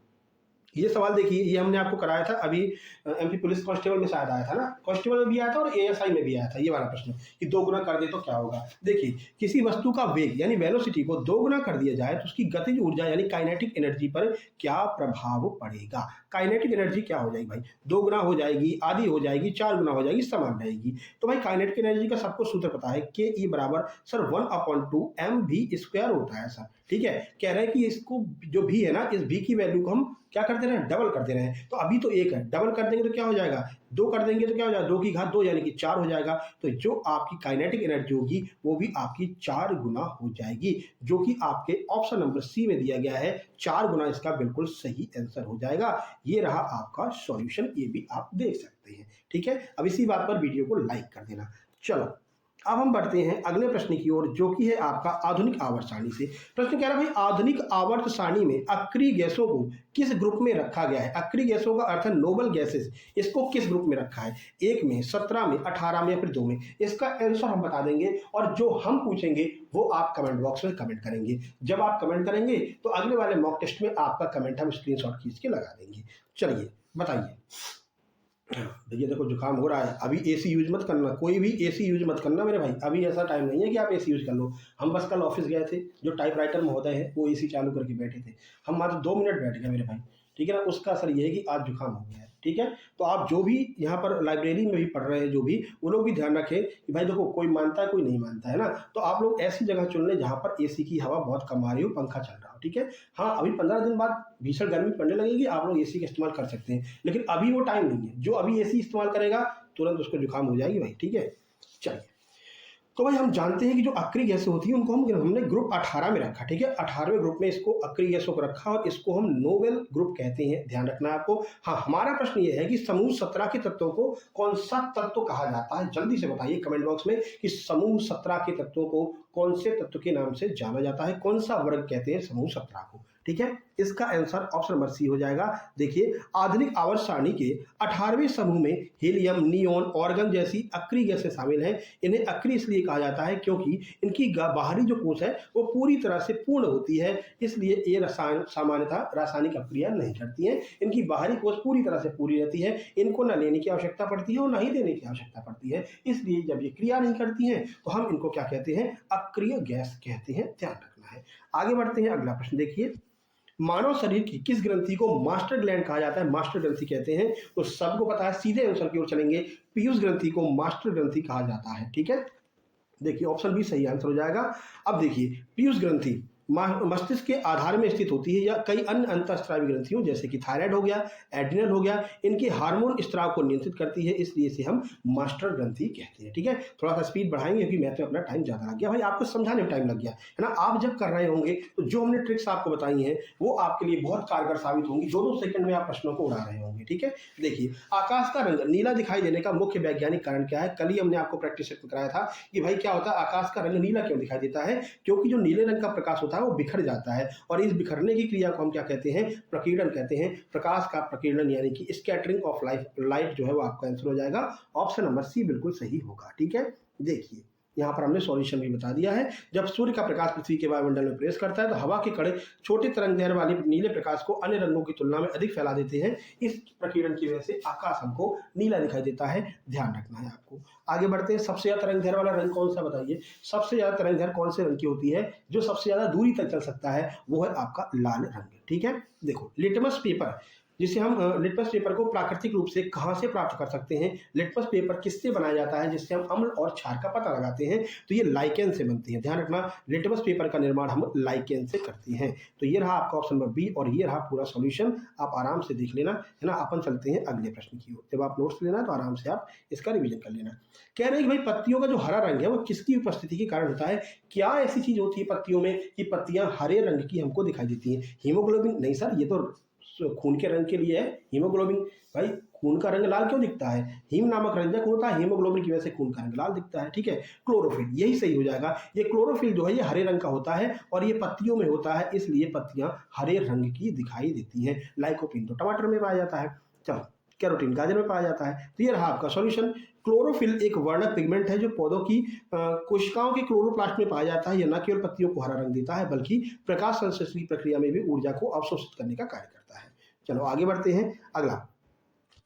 A: ये सवाल देखिए, ये हमने आपको कराया था अभी एमपी पुलिस कांस्टेबल में शायद आया था ना, कांस्टेबल में भी आया था और एएसआई में भी आया था ये वाला प्रश्न, कि 2 गुना कर दे तो क्या होगा। देखिए, किसी वस्तु का वेग यानी वेलोसिटी को 2 गुना कर दिया जाए तो उसकी गतिज ऊर्जा यानी काइनेटिक एनर्जी पर क्या प्रभाव पड़ेगा। काइनेटिक एनर्जी क्या हो जाएगी भाई, 2 गुना हो जाएगी, आधी हो जाएगी, 4 गुना हो जाएगी, समान रहेगी। तो भाई काइनेटिक एनर्जी का सबको सूत्र पता है, के ई बराबर सर 1/2 mv² होता है सर। ठीक है, कह रहे हैं कि इसको जो भी है ना, इस v की वैल्यू को हम क्या कर दे रहे हैं, डबल कर दे रहे हैं। तो अभी तो 1 है, डबल कर देंगे तो क्या हो जाएगा, 2 कर देंगे तो क्या हो जाएगा, 2 की घात 2 यानी कि 4 हो जाएगा। तो जो आपकी काइनेटिक एनर्जी होगी वो भी आपकी 4 गुना हो जाएगी, जो कि आपके ऑप्शन नंबर सी में दिया गया है। 4 गुना इसका बिल्कुल सही आंसर हो जाएगा। ये रहा आपका सॉल्यूशन, ये भी आप देख सकते हैं। ठीक है, अब इसी बात पर वीडियो को लाइक कर देना। चलो अब हम बढ़ते हैं अगले प्रश्न की ओर, जो कि है आपका आधुनिक आवर्त सारणी से। प्रश्न कह रहा है भाई, आधुनिक आवर्त सारणी में अक्रिय गैसों को किस ग्रुप में रखा गया है। अक्रिय गैसों का अर्थ है नोबल गैसेस, इसको किस ग्रुप में रखा है, 1 में, 17 में, 18 में या फिर 2 में। इसका आंसर हम बता देंगे, और जो हम पूछेंगे वो आप कमेंट बॉक्स में कमेंट करेंगे। जब आप कमेंट करेंगे तो अगले वाले मॉक टेस्ट में आपका कमेंट हम स्क्रीनशॉट खींच के लगा देंगे। चलिए बताइए भैया, देखो जुकाम हो रहा है, अभी एसी यूज मत करना, कोई भी एसी यूज मत करना मेरे भाई। अभी ऐसा टाइम नहीं है कि आप एसी यूज कर लो। हम बस कल ऑफिस गए थे, जो टाइपराइटर महोदय है वो एसी चालू करके बैठे थे, हम मात्र 2 मिनट बैठ गए मेरे भाई। ठीक है ना, उसका असर ये है कि आज जुकाम हो गया है। ठीक है, तो आप जो भी यहाँ पर लाइब्रेरी में भी पढ़ रहे हैं, जो भी, वो लोग भी ध्यान रखें कि भाई देखो, कोई मानता है कोई नहीं मानता है ना, तो आप लोग ऐसी जगह चुन लें जहाँ पर एसी की हवा बहुत कम आ रही हो, पंखा चल रहा हो। ठीक है, हाँ अभी 15 दिन बाद भीषण गर्मी पड़ने लगेगी, आप लोग एसी का इस्तेमाल कर सकते हैं, लेकिन अभी वो टाइम नहीं है। जो अभी एसी इस्तेमाल करेगा तुरंत उसको जुकाम हो जाएगी भाई। ठीक है, चलिए, तो भाई हम जानते हैं कि जो अक्रिय गैसें होती हैं उनको हमने ग्रुप 18 में रखा। ठीक है, 18वें ग्रुप में इसको अक्रिय गैसों को रखा, और इसको हम नोबेल ग्रुप कहते हैं, ध्यान रखना है आपको। हाँ, हमारा प्रश्न ये है कि समूह 17 के तत्वों को कौन सा तत्व कहा जाता है। जल्दी से बताइए कमेंट बॉक्स में कि समूह 17 के तत्वों को कौन से तत्व के नाम से जाना जाता है, कौन सा वर्ग कहते हैं समूह 17 को। ठीक है, इसका आंसर ऑप्शन नंबर सी हो जाएगा। देखिए, आधुनिक आवर्त सारणी के 18वें समूह में हीलियम, नियोन, ऑर्गन जैसी अक्रिय गैसें शामिल हैं। इन्हें अक्रिय इसलिए कहा जाता है क्योंकि इनकी बाहरी जो कोश है वो पूरी तरह से पूर्ण होती है, इसलिए ये सामान्यतः रासायनिक अक्रिया नहीं करती हैं। इनकी बाहरी कोश पूरी तरह से पूरी रहती है, इनको न लेने की आवश्यकता पड़ती है और न ही देने की आवश्यकता पड़ती है, इसलिए जब ये क्रिया नहीं करती हैं तो हम इनको क्या कहते हैं, अक्रिय गैस कहते हैं, ध्यान रखना है। आगे बढ़ते हैं, अगला प्रश्न देखिए, मानव शरीर की किस ग्रंथि को मास्टर ग्लैंड कहा जाता है, मास्टर ग्रंथि कहते हैं। तो सबको पता है, सीधे आंसर की ओर चलेंगे, पीयूष ग्रंथि को मास्टर ग्रंथि कहा जाता है। ठीक है, देखिए ऑप्शन बी सही आंसर हो जाएगा। अब देखिए, पीयूष ग्रंथि मस्तिष्क के आधार में स्थित होती है या कई अन्य अंतःस्रावी ग्रंथियों जैसे कि थायराइड हो गया, एड्रिनल हो गया, इनके हार्मोन स्त्राव को नियंत्रित करती है, इसलिए इसे हम मास्टर ग्रंथि कहते हैं। ठीक है, थोड़ा सा स्पीड बढ़ाएंगे क्योंकि मैथ में अपना टाइम ज़्यादा लग गया भाई, आपको समझाने में टाइम लग गया है ना। आप जब कर रहे होंगे तो जो हमने ट्रिक्स आपको बताई हैं वो आपके लिए बहुत कारगर साबित होंगी, 2-2 सेकंड में आप प्रश्नों को उड़ा रहे होंगे। ठीक है, देखिए आकाश का रंग नीला दिखाई देने का मुख्य वैज्ञानिक कारण क्या है। कल ही हमने आपको प्रैक्टिस सेट में कराया था कि भाई क्या होता है, आकाश का रंग नीला क्यों दिखाई देता है, क्योंकि जो नीले रंग का प्रकाश होता है वो बिखर जाता है, और इस बिखरने की क्रिया को हम क्या कहते हैं, प्रकीर्णन कहते हैं। प्रकाश का प्रकीर्णन यानी कि स्कैटरिंग ऑफ लाइट जो है वो आपका आंसर हो जाएगा। ऑप्शन नंबर सी बिल्कुल सही होगा। ठीक है, देखिए यहाँ पर हमने सॉल्यूशन भी बता दिया है। जब सूर्य का प्रकाश पृथ्वी के वायुमंडल में प्रवेश करता है तो हवा के कण छोटे तरंग दैर्घ्य वाले नीले प्रकाश को अन्य रंगों की तुलना में अधिक फैला देते हैं। इस प्रकीर्णन की वजह से आकाश हमको नीला दिखाई देता है, ध्यान रखना है आपको। आगे बढ़ते हैं, सबसे ज्यादा तरंग दैर्घ्य वाला रंग कौन सा बताइए। सबसे ज्यादा तरंग दैर्घ्य कौन से रंग की होती है, जो सबसे ज्यादा दूरी तक चल सकता है वो है आपका लाल रंग। ठीक है, देखो लिटमस पेपर, जिसे हम लिटमस पेपर को प्राकृतिक रूप से कहाँ से प्राप्त कर सकते हैं, लिटमस पेपर किससे बनाया जाता है जिससे हम अम्ल और क्षार का पता लगाते हैं, तो ये लाइकेन से बनती है। ध्यान रखना, लिटमस पेपर का निर्माण हम लाइकेन से करते हैं। तो ये रहा आपका ऑप्शन नंबर बी और ये रहा पूरा सॉल्यूशन। आप आराम से देख लेना है ना। अपन चलते हैं अगले प्रश्न की ओर। जब आप नोट्स लेना तो आराम से आप इसका रिविजन कर लेना। कह रहे हैं कि भाई पत्तियों का जो हरा रंग है वो किसकी उपस्थिति के कारण होता है। क्या ऐसी चीज होती है पत्तियों में कि पत्तियां हरे रंग की हमको दिखाई देती हैं। हीमोग्लोबिन नहीं सर, ये तो खून के रंग के लिए है हीमोग्लोबिन। भाई खून का रंग लाल क्यों दिखता है, हीम नामक रंजक होता है, हीमोग्लोबिन की वजह से खून का रंग लाल दिखता है। ठीक है, क्लोरोफिल, यही सही हो जाएगा। ये क्लोरोफिल जो है ये हरे रंग का होता है और ये पत्तियों में होता है, इसलिए पत्तियां हरे रंग की दिखाई देती हैं। लाइकोपिन तो टमाटर में पाया जाता है, चलो कैरोटीन गाजर में पाया जाता है। तो ये रहा आपका सॉल्यूशन। क्लोरोफिल एक वर्णक पिगमेंट है जो पौधों की कोशिकाओं के क्लोरोप्लास्ट में पाया जाता है। यह न केवल पत्तियों को हरा रंग देता है बल्कि प्रकाश संश्लेषण की प्रक्रिया में भी ऊर्जा को अवशोषित करने का कार्य करता है। चलो आगे बढ़ते हैं। अगला,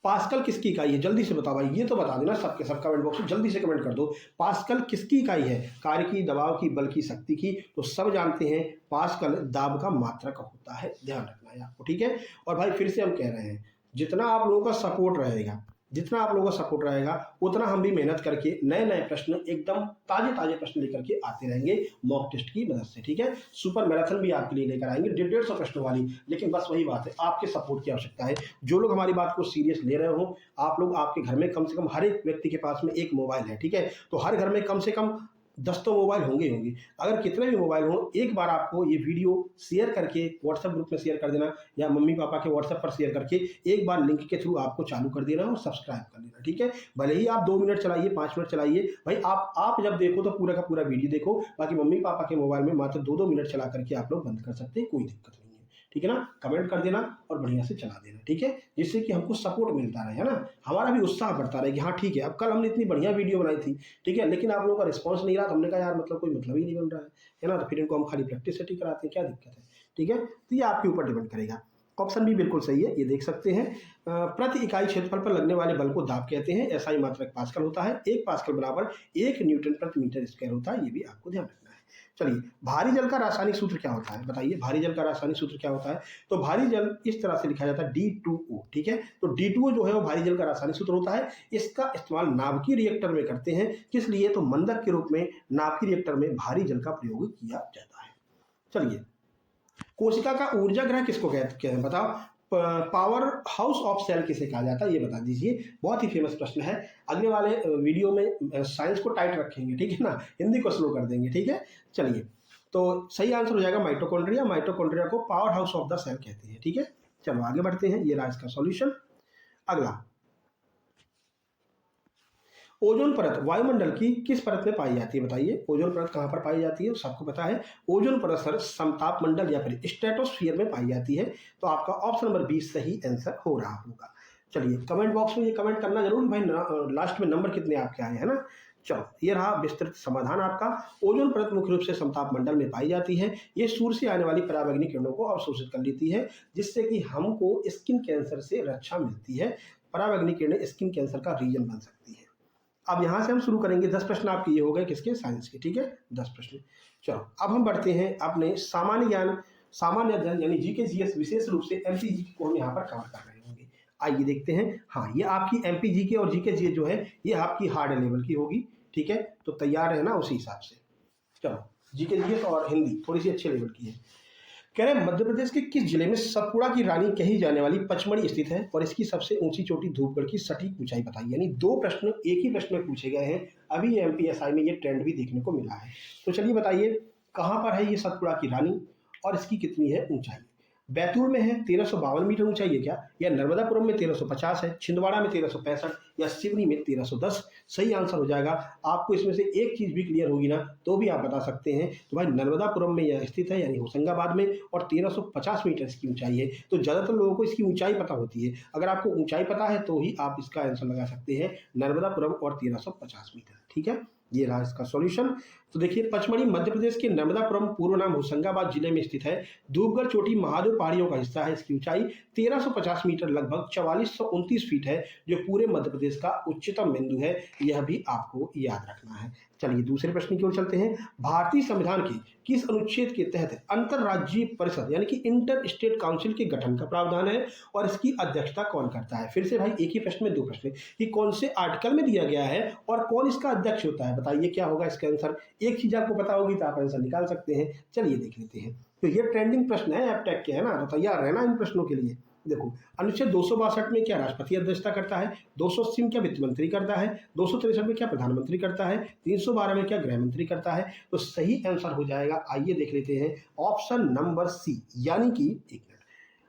A: पास्कल किसकी इकाई है, जल्दी से बताओ भाई, ये तो बता देना सबके सब कमेंट बॉक्स में जल्दी से कमेंट कर दो। पास्कल किसकी इकाई है, कार्य की, दबाव की, बल की, शक्ति की। तो सब जानते हैं पास्कल दाब का मात्रक होता है, ध्यान रखना है आपको। ठीक है, और भाई फिर से हम कह रहे हैं जितना आप लोगों का सपोर्ट रहेगा, जितना आप लोगों का सपोर्ट रहेगा उतना हम भी मेहनत करके नए नए प्रश्न, एकदम ताजे ताजे प्रश्न लेकर के आते रहेंगे मॉक टेस्ट की मदद से। ठीक है, सुपर मैराथन भी आपके लिए लेकर आएंगे 150 प्रश्नों वाली। लेकिन बस वही बात है, आपके सपोर्ट की आवश्यकता है। जो लोग हमारी बात को सीरियस ले रहे हो, आप लोग, आपके घर में कम से कम हर एक व्यक्ति के पास में एक मोबाइल है। ठीक है, तो हर घर में कम से कम 10 तो मोबाइल होंगे। अगर कितने भी मोबाइल हो, एक बार आपको ये वीडियो शेयर करके व्हाट्सएप ग्रुप में शेयर कर देना या मम्मी पापा के व्हाट्सएप पर शेयर करके एक बार लिंक के थ्रू आपको चालू कर देना और सब्सक्राइब कर देना। ठीक है, भले ही आप 2 मिनट चलाइए, 5 मिनट चलाइए भाई, आप जब देखो तो पूरा का पूरा वीडियो देखो। बाकी मम्मी पापा के मोबाइल में मात्र 2-2 मिनट चला करके आप लोग बंद कर सकते हैं, कोई दिक्कत नहीं है। ठीक है ना, कमेंट कर देना और बढ़िया से चला देना। ठीक है, जिससे कि हमको सपोर्ट मिलता रहे, है ना, हमारा भी उत्साह बढ़ता रहे कि हाँ ठीक है, अब कल हमने इतनी बढ़िया वीडियो बनाई थी, ठीक है, लेकिन आप लोगों का रिस्पांस नहीं रहा, तो हमने कहा यार मतलब कोई मतलब ही नहीं बन रहा है ना, तो फिर इनको हम खाली प्रैक्टिस सेट ही कराते हैं, क्या दिक्कत है। ठीक है, तो ये आपके ऊपर डिपेंड करेगा। ऑप्शन भी बिल्कुल सही है, ये देख सकते हैं। प्रति इकाई क्षेत्रफल पर लगने वाले बल को दाब कहते हैं। एसआई मात्रक पास्कल होता है। 1 पास्कल बराबर 1 न्यूटन प्रति मीटर स्क्वायर होता है, ये भी आपको ध्यान रखना है। चलिए, भारी जल का रासायनिक सूत्र क्या होता है, बताइए भारी जल का रासायनिक सूत्र क्या होता है। तो भारी जल इस तरह से लिखा जाता है D2O। ठीक है, तो D2O जो है वो भारी जल का रासायनिक सूत्र होता है। इसका इस्तेमाल नाभिकीय रिएक्टर में करते हैं, किस लिए, तो मंदक के रूप में नाभिकीय रिएक्टर में भारी जल का प्रयोग किया जाता है। चलिए, कोशिका का ऊर्जा ग्रह किसको कहते हैं, बताओ। पावर हाउस ऑफ सेल किसे कहा जाता है, ये बता दीजिए। बहुत ही फेमस प्रश्न है। अगले वाले वीडियो में साइंस को टाइट रखेंगे, ठीक है ना, हिंदी को स्लो कर देंगे। ठीक है, चलिए, तो सही आंसर हो जाएगा माइटोकॉन्ड्रिया। माइटोकॉन्ड्रिया को powerhouse of the cell कहते हैं। ठीक है, चलो आगे बढ़ते हैं, ये रहा इसका सॉल्यूशन। अगला, ओजोन परत वायुमंडल की किस परत में पाई जाती है, बताइए। ओजोन परत कहाँ पर पाई जाती है, सबको पता है। ओजोन परत सर समताप मंडल या फिर स्ट्रेटोस्फीयर में पाई जाती है। तो आपका ऑप्शन नंबर 20 सही आंसर हो रहा होगा। चलिए, कमेंट बॉक्स में ये कमेंट करना जरूर भाई, लास्ट में नंबर कितने आपके आए हैं ना। चलो, ये रहा विस्तृत समाधान आपका। ओजोन परत मुख्य रूप से समताप मंडल में पाई जाती है। ये सूर्य से आने वाली पराबैंगनी किरणों को अवशोषित कर लेती है, जिससे कि हमको स्किन कैंसर से रक्षा मिलती है। पराबैंगनी किरणें स्किन कैंसर का रीजन बन सकती है। अब यहाँ से हम शुरू करेंगे। 10 प्रश्न आपके ये हो गए किसके, साइंस के। ठीक है, 10 प्रश्न। चलो, अब हम बढ़ते हैं अपने सामान्य ज्ञान, सामान्य अध्ययन यानी जीके जीएस, विशेष रूप से एमपी जीके को हम यहाँ पर कवर कर रहे होंगे। आइए देखते हैं। हाँ, ये आपकी एमपी जीके और जीके जीएस जो है ये आपकी हार्ड लेवल की होगी। ठीक है, तो तैयार रहना उसी हिसाब से। चलो जीके जीएस और हिंदी थोड़ी सी अच्छे लेवल की है। कह रहे हैं मध्य प्रदेश के किस जिले में सतपुड़ा की रानी कही जाने वाली पचमढ़ी स्थित है और इसकी सबसे ऊंची चोटी धूपगढ़ की सटीक ऊंचाई बताइए। यानी दो प्रश्न एक ही प्रश्न में पूछे गए हैं। अभी एमपीएसआई में ये ट्रेंड भी देखने को मिला है। तो चलिए बताइए कहाँ पर है ये सतपुड़ा की रानी और इसकी कितनी है ऊंचाई। बैतूल में है 1352 मीटर ऊंचाई है क्या, या नर्मदापुरम में 1350 है, छिंदवाड़ा में 1365 या सिवनी में 1310। सही आंसर हो जाएगा। आपको इसमें से एक चीज भी क्लियर होगी ना तो भी आप बता सकते हैं। तो भाई नर्मदापुरम में यह स्थित है यानी होशंगाबाद में और 1350 मीटर इसकी ऊंचाई है। तो ज्यादातर लोगों को इसकी ऊंचाई पता होती है। अगर आपको ऊंचाई पता है तो ही आप इसका आंसर लगा सकते हैं, नर्मदापुरम और 1350 मीटर। ठीक है, ये रहा इसका सॉल्यूशन। तो देखिए पचमढ़ी मध्य प्रदेश के नर्मदापुरम पूर्व नाम होशंगाबाद जिले में स्थित है। धूपगढ़ चोटी महादेव पहाड़ियों का हिस्सा है। इसकी ऊंचाई 1350 मीटर लगभग 4429 फीट है जो पूरे मध्य प्रदेश का उच्चतम बिंदु है। यह भी आपको याद रखना है। चलिए दूसरे प्रश्न की ओर चलते हैं। भारतीय संविधान के किस अनुच्छेद के तहत अंतरराज्यीय परिषद यानी कि इंटर स्टेट काउंसिल के गठन का प्रावधान है और इसकी अध्यक्षता कौन करता है। फिर से भाई एक ही प्रश्न में दो प्रश्न कि कौन से आर्टिकल में दिया गया है और कौन इसका अध्यक्ष होता है। बताइए क्या होगा इसका आंसर। एक चीज आपको पता होगी तो आप आंसर निकाल सकते हैं। चलिए देख लेते हैं। तो ये ट्रेंडिंग प्रश्न है एप्टेक के, है ना, तो तैयार रहना इन प्रश्नों के लिए। देखो अनुच्छेद 262 में क्या राष्ट्रपति अध्यक्षता करता है, 280 में क्या वित्त मंत्री करता है, 263 में क्या प्रधानमंत्री करता है, 312 में क्या गृह मंत्री करता है। तो सही आंसर हो जाएगा, आइए देख लेते हैं, ऑप्शन नंबर सी यानी कि एक मिनट,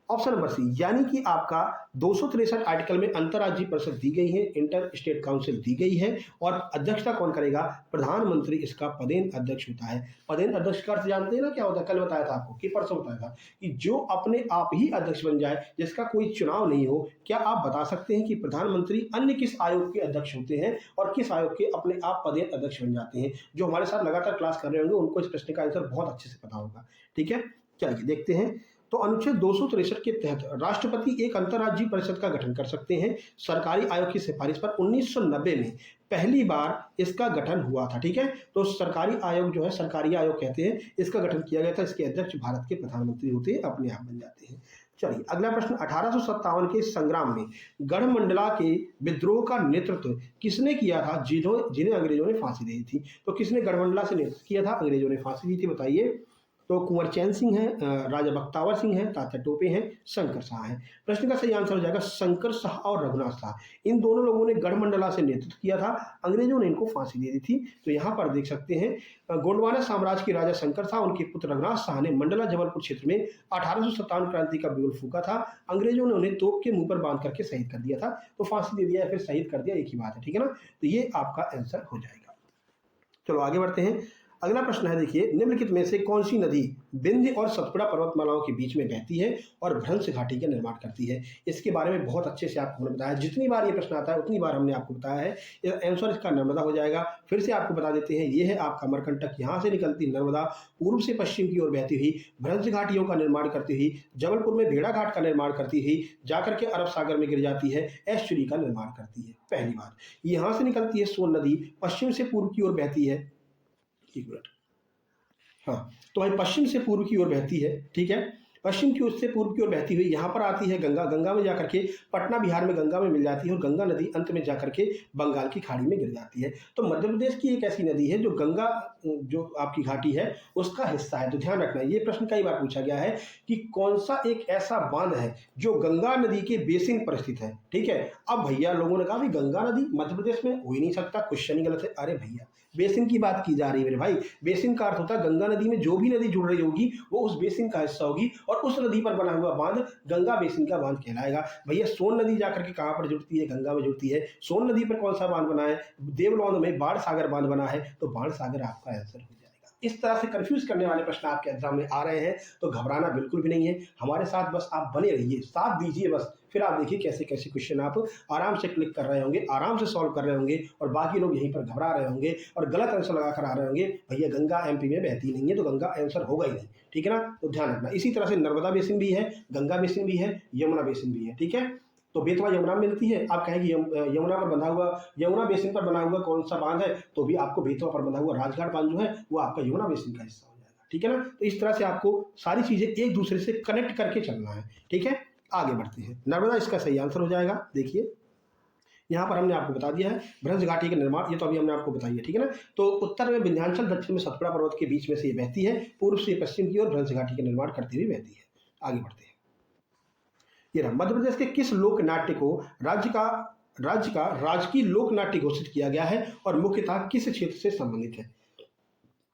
A: ऑप्शन नंबर सी यानी कि आपका 263 आर्टिकल में अंतर्राज्यीय परिषद दी गई है, इंटर स्टेट काउंसिल दी गई है और अध्यक्षता कौन करेगा, प्रधानमंत्री इसका पदेन अध्यक्ष होता है। पदेन अध्यक्ष का अर्थ जानते हैं ना क्या होता है, कल बताया था आपको कि परसों बताया था कि जो अपने आप ही अध्यक्ष बन जाए, जिसका कोई चुनाव नहीं हो। क्या आप बता सकते हैं कि प्रधानमंत्री अन्य किस आयोग के अध्यक्ष होते हैं और किस आयोग के अपने आप पदेन अध्यक्ष बन जाते हैं। जो हमारे साथ लगातार क्लास कर रहे होंगे उनको इस प्रश्न का आंसर बहुत अच्छे से पता होगा। ठीक है, चलिए देखते हैं। तो अनुच्छेद 263 के तहत राष्ट्रपति एक अंतर्राज्यीय परिषद का गठन कर सकते हैं। सरकारी आयोग की सिफारिश पर 1990 में पहली बार इसका गठन हुआ था। ठीक है, तो सरकारी आयोग जो है, सरकारी आयोग कहते हैं, इसका गठन किया गया था। इसके अध्यक्ष भारत के प्रधानमंत्री होते हैं, अपने आप बन जाते हैं। चलिए अगला प्रश्न, 1857 के संग्राम में गढ़मंडला के विद्रोह का नेतृत्व किसने किया था, जिन्हें अंग्रेजों ने फांसी दी थी। तो किसने गढ़मंडला से नेतृत्व किया था, अंग्रेजों ने फांसी दी थी, बताइए। तो कुंवर चैन सिंह है, राजा बख्तावर सिंह है, तात्या टोपे हैं, शंकर शाह हैं। प्रश्न का सही आंसर हो जाएगा शंकर शाह और रघुनाथ शाह। इन दोनों लोगों ने गढ़मंडला से नेतृत्व किया था, अंग्रेजों ने इनको फांसी दे दी थी। तो यहाँ पर देख सकते हैं गोंडवाना साम्राज्य के राजा शंकर शाह, उनके पुत्र रघुनाथ शाह ने मंडला जबलपुर क्षेत्र में 1857 क्रांति का बिगुल फूका था। अंग्रेजों ने उन्हें तोप के मुंह पर बांध करके शहीद कर दिया था। तो फांसी दे दिया या फिर शहीद कर दिया, एक ही बात है। ठीक है ना, तो ये आपका आंसर हो जाएगा। चलो आगे बढ़ते हैं। अगला प्रश्न है, देखिए, निम्नलिखित में से कौन सी नदी विंध्य और सतपुड़ा पर्वतमालाओं के बीच में बहती है और भ्रंश घाटी का निर्माण करती है। इसके बारे में बहुत अच्छे से आपको हमने बताया। जितनी बार ये प्रश्न आता है उतनी बार हमने आपको बताया है। आंसर इसका नर्मदा हो जाएगा। फिर से आपको बता देते हैं, ये है आपका अमरकंटक, यहाँ से निकलती नर्मदा पूर्व से पश्चिम की ओर बहती हुई भ्रंश घाटियों का निर्माण करती हुई जबलपुर में भेड़ा घाट का निर्माण करती हुई जाकर के अरब सागर में गिर जाती है, एस्चुरी का निर्माण करती है। पहली बात, यहाँ से निकलती है सोन नदी, पश्चिम से पूर्व की ओर बहती है। एक मिनट, हाँ, तो भाई पश्चिम से पूर्व की ओर बहती है। ठीक है, पश्चिम की ओर से पूर्व की ओर बहती हुई यहाँ पर आती है गंगा, गंगा में जाकर के पटना बिहार में गंगा में मिल जाती है और गंगा नदी अंत में जाकर के बंगाल की खाड़ी में गिर जाती है। तो मध्य प्रदेश की एक ऐसी नदी है जो गंगा, जो आपकी घाटी है, उसका हिस्सा है। तो ध्यान रखना, ये प्रश्न कई बार पूछा गया है कि कौन सा एक ऐसा बांध है जो गंगा नदी के बेसिन पर स्थित है। ठीक है, अब भैया लोगों ने कहा भी गंगा नदी मध्य प्रदेश में हो ही नहीं सकता, क्वेश्चन ही गलत है। अरे भैया बेसिन की बात की जा रही है मेरे भाई। बेसिन का अर्थ होता है गंगा नदी में जो भी नदी जुड़ रही होगी वो उस बेसिन का हिस्सा होगी और उस नदी पर बना हुआ बांध गंगा बेसिन का बांध कहलाएगा। भैया सोन नदी जाकर के कहां पर जुड़ती है, गंगा में जुड़ती है। सोन नदी पर कौन सा बांध बना है, देवलौंद में बाण सागर बांध बना है। तो बाण सागर आपका आंसर हो जाएगा। इस तरह से कंफ्यूज करने वाले प्रश्न आपके एग्जाम में आ रहे हैं तो घबराना बिल्कुल भी नहीं है। हमारे साथ बस आप बने रहिए, साथ दीजिए बस, फिर आप देखिए कैसे कैसे क्वेश्चन आप आराम से क्लिक कर रहे होंगे, आराम से सॉल्व कर रहे होंगे और बाकी लोग यहीं पर घबरा रहे होंगे और गलत आंसर लगा कर आ रहे होंगे। भैया गंगा एमपी में बहती नहीं है तो गंगा आंसर होगा ही नहीं। ठीक है ना, तो ध्यान रखना। इसी तरह से नर्मदा बेसिन भी है, गंगा बेसिन भी है, यमुना बेसिन भी है। ठीक है, तो बेतवा यमुना में मिलती है। आप कहेंगे यमुना पर बंधा हुआ, यमुना बेसिन पर बना हुआ कौन सा बांध है, तो भी आपको बेतवा पर बंधा हुआ राजघाट बांध जो है वो आपका यमुना बेसिन का हिस्सा हो जाएगा। ठीक है ना, तो इस तरह से आपको सारी चीजें एक दूसरे से कनेक्ट करके चलना है। ठीक है, आगे बढ़ते हैं। नर्मदा इसका सही आंसर हो जाएगा। देखिए यहाँ पर हमने आपको बता दिया है भ्रंश घाटी का निर्माण, ये तो अभी हमने आपको बताई है, ठीक है ना। तो उत्तर में विंध्याचल, दक्षिण में सतपुड़ा पर्वत के बीच में से ये बहती है, पूर्व से पश्चिम की ओर भ्रंश घाटी का निर्माण करती हुई बहती है। आगे बढ़ते हैं। ये रहा, मध्य प्रदेश के किस लोक नाट्य को राज्य का राजकीय लोक नाट्य घोषित किया गया है और मुख्यतः किस क्षेत्र से संबंधित है।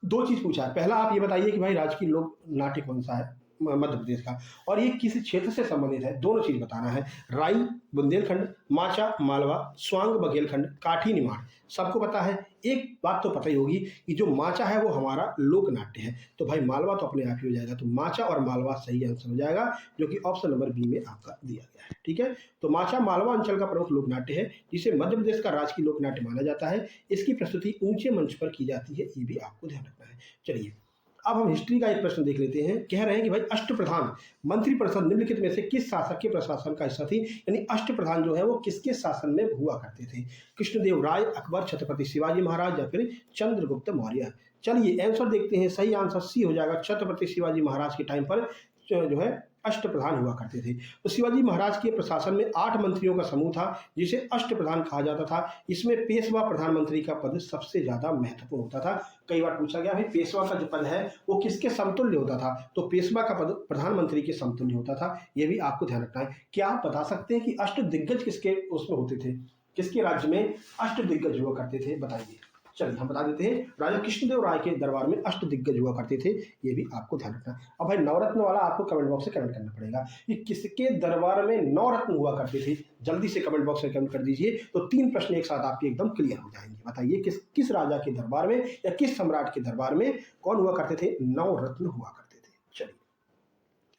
A: दो चीज पूछा है, पहला आप ये बताइए कि भाई राजकीय लोक नाट्य कौन सा है मध्य प्रदेश का, और ये किस क्षेत्र से संबंधित है, दोनों चीज बताना है। राई बुंदेलखंड, माचा मालवा, स्वांग बघेलखंड, काठी निमाड़, सबको पता है। एक बात तो पता ही होगी कि जो माचा है वो हमारा लोक नाट्य है, तो भाई मालवा तो अपने आप ही हो जाएगा, तो माचा और मालवा सही आंसर हो जाएगा, जो कि ऑप्शन नंबर बी में आपका दिया गया है, ठीक है। तो माचा मालवा अंचल का प्रमुख लोक नाट्य है, जिसे मध्य प्रदेश का राजकीय लोक नाट्य माना जाता है। इसकी प्रस्तुति ऊंचे मंच पर की जाती है, ये भी आपको ध्यान रखना है। चलिए अब हम हिस्ट्री का एक प्रश्न देख लेते हैं। कह रहे हैं कि भाई अष्टप्रधान मंत्रिपरिषद निम्नलिखित में से किस शासक के प्रशासन का हिस्सा थी, यानी अष्टप्रधान जो है वो किसके शासन में हुआ करते थे। कृष्णदेव राय, अकबर, छत्रपति शिवाजी महाराज या फिर चंद्रगुप्त मौर्य। चलिए आंसर देखते हैं, सही आंसर सी हो जाएगा, छत्रपति शिवाजी महाराज के टाइम पर जो है अष्टप्रधान हुआ करते थे। तो शिवाजी महाराज के प्रशासन में 8 मंत्रियों का समूह था, जिसे अष्टप्रधान कहा जाता था। इसमें पेशवा प्रधानमंत्री का पद सबसे ज्यादा महत्वपूर्ण होता था। कई बार पूछा गया भाई पेशवा का जो पद है वो किसके समतुल्य होता था, तो पेशवा का पद प्रधानमंत्री के समतुल्य होता था, ये भी आपको ध्यान रखना है। क्या आप बता सकते हैं कि अष्ट दिग्गज किसके उसमें होते थे, किसके राज्य में अष्ट दिग्गज हुआ करते थे, बताइए। चलिए हम बता देते हैं, राजा कृष्णदेव राय के दरबार में अष्ट दिग्गज हुआ करते थे, ये भी आपको ध्यान रखना है। अब भाई नवरत्न वाला आपको कमेंट बॉक्स से कमेंट करना पड़ेगा कि किसके दरबार में नवरत्न हुआ करते थे, जल्दी से कमेंट बॉक्स में कमेंट कर दीजिए, तो 3 प्रश्न एक साथ आपके एकदम क्लियर हो जाएंगे। बताइए किस राजा के दरबार में या किस सम्राट के दरबार में कौन हुआ करते थे, नवरत्न हुआ करते थे। चलिए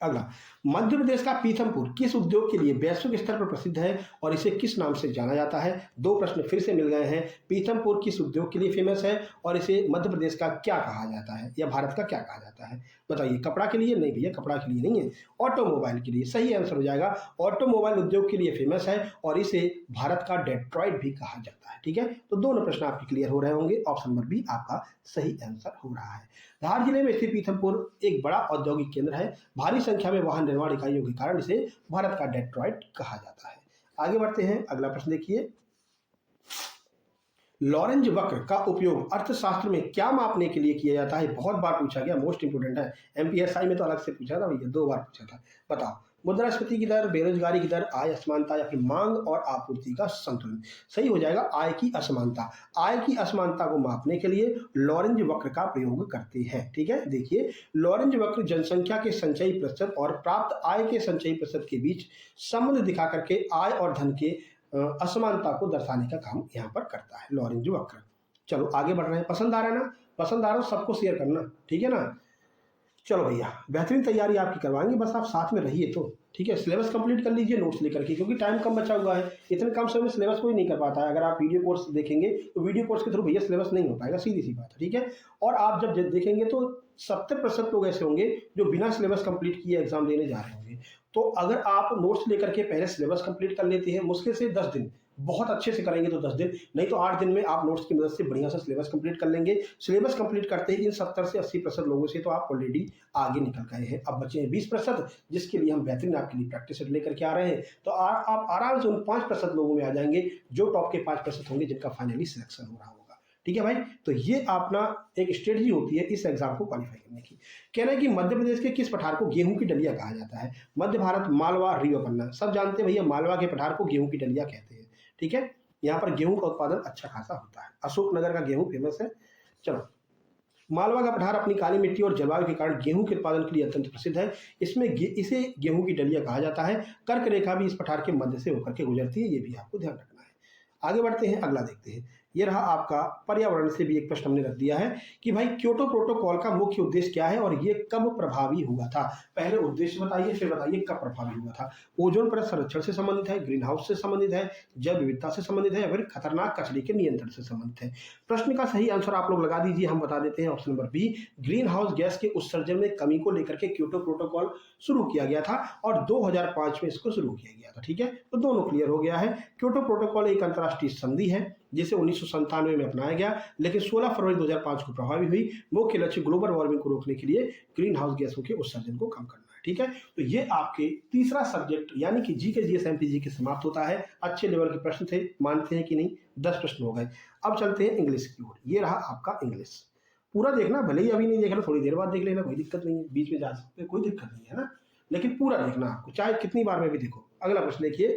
A: अगला, मध्य प्रदेश का पीथमपुर किस उद्योग के लिए वैश्विक स्तर पर प्रसिद्ध है और इसे किस नाम से जाना जाता है। 2 प्रश्न फिर से मिल गए हैं। पीथमपुर किस उद्योग के लिए फेमस है और इसे मध्य प्रदेश का क्या कहा जाता है या भारत का क्या कहा जाता है, बताइए। कपड़ा के लिए? नहीं भैया, कपड़ा के लिए नहीं है, ऑटोमोबाइल के लिए सही आंसर हो जाएगा। ऑटोमोबाइल उद्योग के लिए फेमस है और इसे भारत का डेट्रॉइट भी कहा जाता है, ठीक है। तो दोनों प्रश्न आपके क्लियर हो रहे होंगे, ऑप्शन नंबर बी आपका सही आंसर हो रहा है। धार जिले में स्थित पीथमपुर एक बड़ा औद्योगिक केंद्र है। भारी संख्या में वाहन निर्माण इकाइयों के कारण इसे भारत का डेट्रॉइट कहा जाता है। आगे बढ़ते हैं, अगला प्रश्न देखिए। लॉरेंज वक्र का उपयोग अर्थशास्त्र में क्या मापने के लिए किया जाता है, बहुत बार पूछा गया, मोस्ट इंपोर्टेंट है। एमपीएसआई में तो अलग से पूछा था भैया, 2 बार पूछा था। बताओ, मुद्रास्फीति की दर, बेरोजगारी की दर, आय असमानता या फिर मांग और आपूर्ति का संतुलन। सही हो जाएगा आय की असमानता। आय की असमानता को मापने के लिए लॉरेंज वक्र का प्रयोग करते हैं, ठीक है। देखिए लॉरेंज वक्र जनसंख्या के संचयी प्रतिशत और प्राप्त आय के संचयी प्रतिशत के बीच संबंध दिखा करके आय और धन के असमानता को दर्शाने का काम यहाँ पर करता है लॉरेंज वक्र। चलो आगे बढ़ रहे हैं। पसंद आ रहा है ना, पसंद आ रहा हो सबको शेयर करना, ठीक है ना। चलो भैया बेहतरीन तैयारी आपकी करवाएंगे, बस आप साथ में रहिए तो, ठीक है। सिलेबस कंप्लीट कर लीजिए नोट्स लेकर के, क्योंकि टाइम कम बचा हुआ है, इतने कम समय में सिलेबस कोई नहीं कर पाता है। अगर आप वीडियो कोर्स देखेंगे तो वीडियो कोर्स के थ्रू भैया सिलेबस नहीं हो पाएगा, सीधी सी बात है, ठीक है। और आप जब देखेंगे तो 70% लोग ऐसे होंगे जो बिना सिलेबस कंप्लीट किए एग्जाम देने जा रहे होंगे। तो अगर आप नोट्स लेकर के पहले सिलेबस कंप्लीट कर लेते हैं, मुश्किल से 10 दिन, बहुत अच्छे से करेंगे तो 10 दिन, नहीं तो 8 दिन में आप नोट्स की मदद से बढ़िया से सिलेबस कंप्लीट कर लेंगे। सिलेबस कंप्लीट करते ही इन 70 से 80% लोगों से तो आप ऑलरेडी आगे निकल गए हैं। अब बचे हैं 20%, जिसके लिए हम बेहतरीन आपके लिए प्रैक्टिस लेकर के आ रहे हैं। तो आप आराम से उन 5% लोगों में आ जाएंगे जो टॉप के 5% होंगे, जिनका फाइनली सिलेक्शन हो रहा होगा, ठीक है भाई। तो ये अपना एक स्ट्रेटजी होती है इस एग्जाम को क्वालिफाई करने की। कहना है कि मध्य प्रदेश के किस पठार को गेहूं की डलिया कहा जाता है। मध्य भारत, मालवा, रीवा पन्ना, सब जानते हैं भैया मालवा के पठार को गेहूं की डलिया कहते हैं, ठीक है। यहाँ पर गेहूं का उत्पादन अच्छा खासा होता है, अशोकनगर का गेहूं फेमस है। चलो, मालवा का पठार अपनी काली मिट्टी और जलवायु के कारण गेहूं के उत्पादन के लिए अत्यंत प्रसिद्ध है। इसे गेहूं की डलिया कहा जाता है। कर्क रेखा भी इस पठार के मध्य से होकर के गुजरती है, ये भी आपको ध्यान रखना है। आगे बढ़ते हैं, अगला देखते हैं। ये रहा आपका पर्यावरण से भी एक प्रश्न हमने रख दिया है कि भाई क्योटो प्रोटोकॉल का मुख्य उद्देश्य क्या है और ये कब प्रभावी हुआ था। पहले उद्देश्य बताइए, फिर बताइए कब प्रभावी हुआ था। ओजोन परत संरक्षण से संबंधित है, ग्रीन हाउस से संबंधित है, जैव विविधता से संबंधित है या फिर खतरनाक कचरे के नियंत्रण से संबंधित है। प्रश्न का सही आंसर आप लोग लगा दीजिए, हम बता देते हैं option number B. Greenhouse gas के उत्सर्जन में कमी को लेकर के क्योटो प्रोटोकॉल शुरू किया गया था और 2005 में इसको शुरू किया गया था, ठीक है। तो दोनों क्लियर हो गया है। क्योटो प्रोटोकॉल एक अंतर्राष्ट्रीय संधि है जिसे 1997 में अपनाया गया, लेकिन 16 फरवरी 2005 को प्रभावी हुई। मुख्य लक्ष्य ग्लोबल वार्मिंग को रोकने के लिए ग्रीन हाउस गैसों के उत्सर्जन को कम करना है। ठीक है। तो ये आपके तीसरा सब्जेक्ट यानी कि जी के जीएस एमपीजी के समाप्त होता है। अच्छे लेवल के प्रश्न थे, मानते हैं कि नहीं, 10 प्रश्न हो गए। अब चलते हैं इंग्लिश की ओर। ये रहा आपका इंग्लिश, पूरा देखना, भले ही अभी नहीं देख रहे, थोड़ी देर बाद देख लेना, कोई दिक्कत नहीं है, बीच में जा सकते, कोई दिक्कत नहीं है ना, लेकिन पूरा देखना आपको, चाहे कितनी बार में भी देखो। अगला प्रश्न देखिए,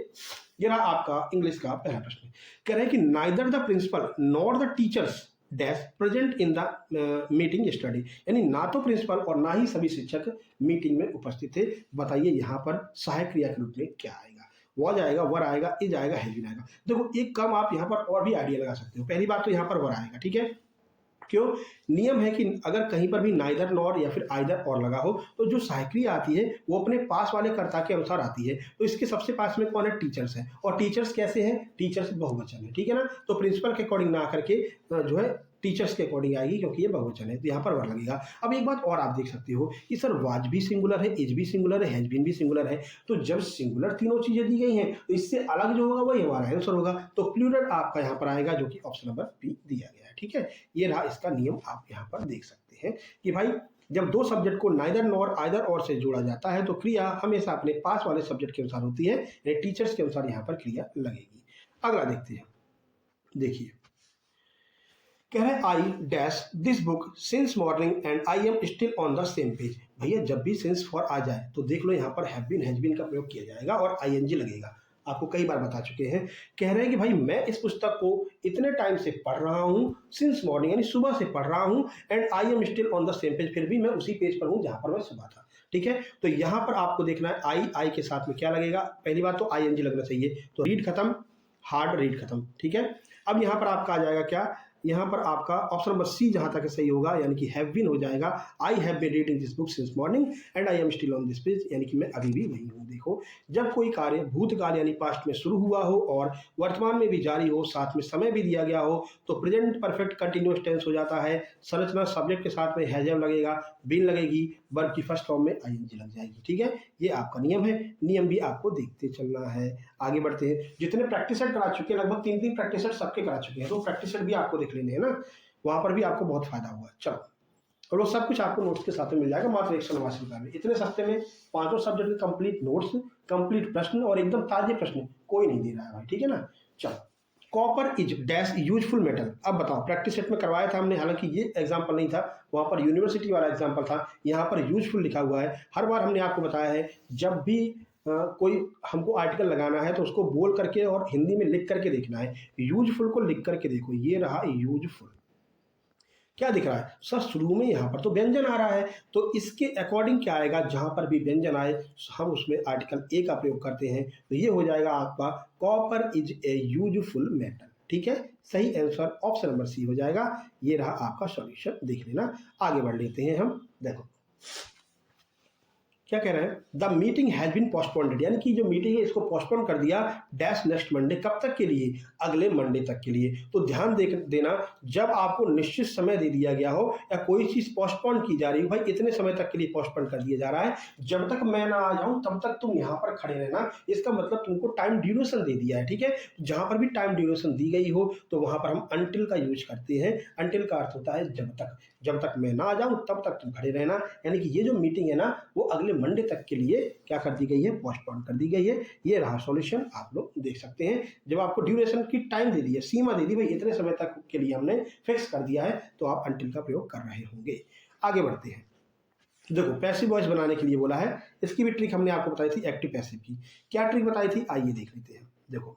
A: ये रहा आपका इंग्लिश का पहला प्रश्न। कह रहे हैं कि neither the principal nor the teachers dash present in the meeting study, यानी ना तो प्रिंसिपल और ना ही सभी शिक्षक मीटिंग में उपस्थित थे। बताइए यहाँ पर सहायक क्रिया के रूप में क्या आएगा? वॉज आएगा, वर आएगा, इज आएगा, हैज बीन आएगा। देखो एक कम आप यहाँ पर और भी आइडिया लगा सकते हो। पहली बात तो यहाँ पर वर आएगा, ठीक है। क्यों? नियम है कि अगर कहीं पर भी नाइदर नॉर या फिर आइदर और लगा हो तो जो सहायक क्रिया आती है वो अपने पास वाले कर्ता के अनुसार आती है। तो इसके सबसे पास में कौन है? टीचर्स है। और टीचर्स कैसे हैं? टीचर्स बहुवचन है, ठीक है ना। तो प्रिंसिपल के अकॉर्डिंग ना करके जो है टीचर्स के अकॉर्डिंग आएगी, क्योंकि ये बहुवचन है, तो यहाँ पर वर लगेगा। अब एक बात और आप देख सकते हो कि सर वाज भी सिंगुलर है, इज भी सिंगुलर है, हैज बीन भी सिंगुलर है। तो जब सिंगुलर तीनों चीजें दी गई हैं तो इससे अलग जो होगा वही हमारा आंसर होगा। तो प्लूरल आपका यहाँ पर आएगा, जो कि ऑप्शन नंबर बी दिया गया है, ठीक है। ये रहा इसका नियम, आप यहाँ पर देख सकते हैं कि भाई जब दो सब्जेक्ट को नाइदर नॉर आइदर और से जोड़ा जाता है तो क्रिया हमेशा अपने पास वाले सब्जेक्ट के अनुसार होती है, यानी टीचर्स के अनुसार यहाँ पर क्रिया लगेगी। अगला देखते हैं, देखिए कह रहे हैं I dash this book since morning and I am still on the same page. भैया जब भी सिंस फॉर आ जाए तो देख लो यहाँ पर हैव बीन हैज बीन का प्रयोग किया जाएगा और आईएनजी लगेगा। आपको कई बार बता चुके हैं। कह रहे हैं कि भाई मैं इस पुस्तक को इतने टाइम से पढ़ रहा हूँ, सिंस मॉर्निंग यानी सुबह से पढ़ रहा हूँ, and I am still on the same page, फिर भी मैं उसी पेज पर हूँ जहां पर मैं सुबह था, ठीक है। तो यहाँ पर आपको देखना है आई के साथ में क्या लगेगा। पहली बात तो आईएनजी लगना चाहिए, तो रीड खत्म, हार्ड रीड खत्म, ठीक है। अब यहाँ पर आपका आ जाएगा क्या, यहाँ पर आपका ऑप्शन नंबर सी जहां तक सही होगा, यानी कि हैव बीन हो जाएगा। I have been reading this book since morning and I am still on this page, यानी कि मैं अभी भी वही हूँ। देखो जब कोई कार्य भूतकाल यानी पास्ट में शुरू हुआ हो और वर्तमान में भी जारी हो, साथ में समय भी दिया गया हो, तो प्रेजेंट परफेक्ट कंटिन्यूअस टेंस हो जाता है। संरचना सब्जेक्ट के साथ में हैव लगेगा, बीन लगेगी, वर्ब की फर्स्ट फॉर्म में आईएनजी लग जाएगी, ठीक है। ये आपका नियम है, नियम भी आपको देखते चलना है। आगे बढ़ते हैं। जितने प्रैक्टिस सेट करा चुके हैं, लगभग 3 प्रैक्टिस सेट सबके करा चुके हैं, तो प्रैक्टिस सेट भी आपको देख लेने हैं ना, वहां पर भी आपको बहुत फायदा हुआ। चलो, और वो सब कुछ आपको नोट्स के साथ में मिल जाएगा मात्र 189 में। इतने सस्ते में पांचों सब्जेक्ट के कंप्लीट नोट्स, कंप्लीट प्रश्न और एकदम ताजे प्रश्न कोई नहीं दे रहा है भाई, ठीक है ना। चलो, copper is dash useful metal. अब बताओ, प्रैक्टिस सेट में करवाया था हमने, हालांकि ये एग्जाम्पल नहीं था, वहां पर यूनिवर्सिटी वाला एग्जाम्पल था, यहाँ पर यूजफुल लिखा हुआ है। हर बार हमने आपको बताया है, जब भी कोई हमको आर्टिकल लगाना है तो उसको बोल करके और हिंदी में लिख करके देखना है। यूजफुल को लिख करके देखो, ये रहा यूजफुल। क्या दिख रहा है सर? शुरू में यहाँ पर तो व्यंजन आ रहा है, तो इसके अकॉर्डिंग क्या आएगा, जहां पर भी व्यंजन आए हम उसमें आर्टिकल ए का प्रयोग करते हैं। तो ये हो जाएगा आपका copper is a useful metal, ठीक है। सही आंसर ऑप्शन नंबर सी हो जाएगा। ये रहा आपका सॉल्यूशन, देख लेना। आगे बढ़ लेते हैं हम। देखो क्या कह रहे हैं, the meeting has been postponed, यानी कि जो मीटिंग है इसको पोस्टपोन कर दिया डैश नेक्स्ट मंडे। कब तक के लिए? अगले मंडे तक के लिए। तो ध्यान देना, जब आपको निश्चित समय दे दिया गया हो या कोई चीज पोस्टपोन की जा रही हो, भाई इतने समय तक के लिए पोस्टपोन कर दिया जा रहा है, जब तक मैं ना आ जाऊं तब तक तुम यहाँ पर खड़े रहना। इसका मतलब तुमको टाइम ड्यूरेशन दे दिया है, ठीक है। जहां पर भी टाइम ड्यूरेशन दी गई हो तो वहां पर हम अंटिल का यूज करते हैं। अंटिल का अर्थ होता है जब तक मैं ना आ जाऊं तब तक तुम खड़े रहना। यानी कि ये जो मीटिंग है ना, वो अगले मंडे तक के लिए क्या कर दी गई है, पोस्टपोन कर दी गई है। ये रहा सॉल्यूशन, आप लोग देख सकते हैं। जब आपको ड्यूरेशन की टाइम दे दी है, सीमा दे दी, भाई इतने समय तक के लिए हमने फिक्स कर दिया है, तो आप अंटिल का प्रयोग कर रहे होंगे। आगे बढ़ते हैं। देखो पैसिव वॉइस बनाने के लिए बोला है, इसकी भी ट्रिक हमने आपको बताई थी एक्टिव पैसिव की। क्या ट्रिक बताई थी, आइए देख लेते हैं। देखो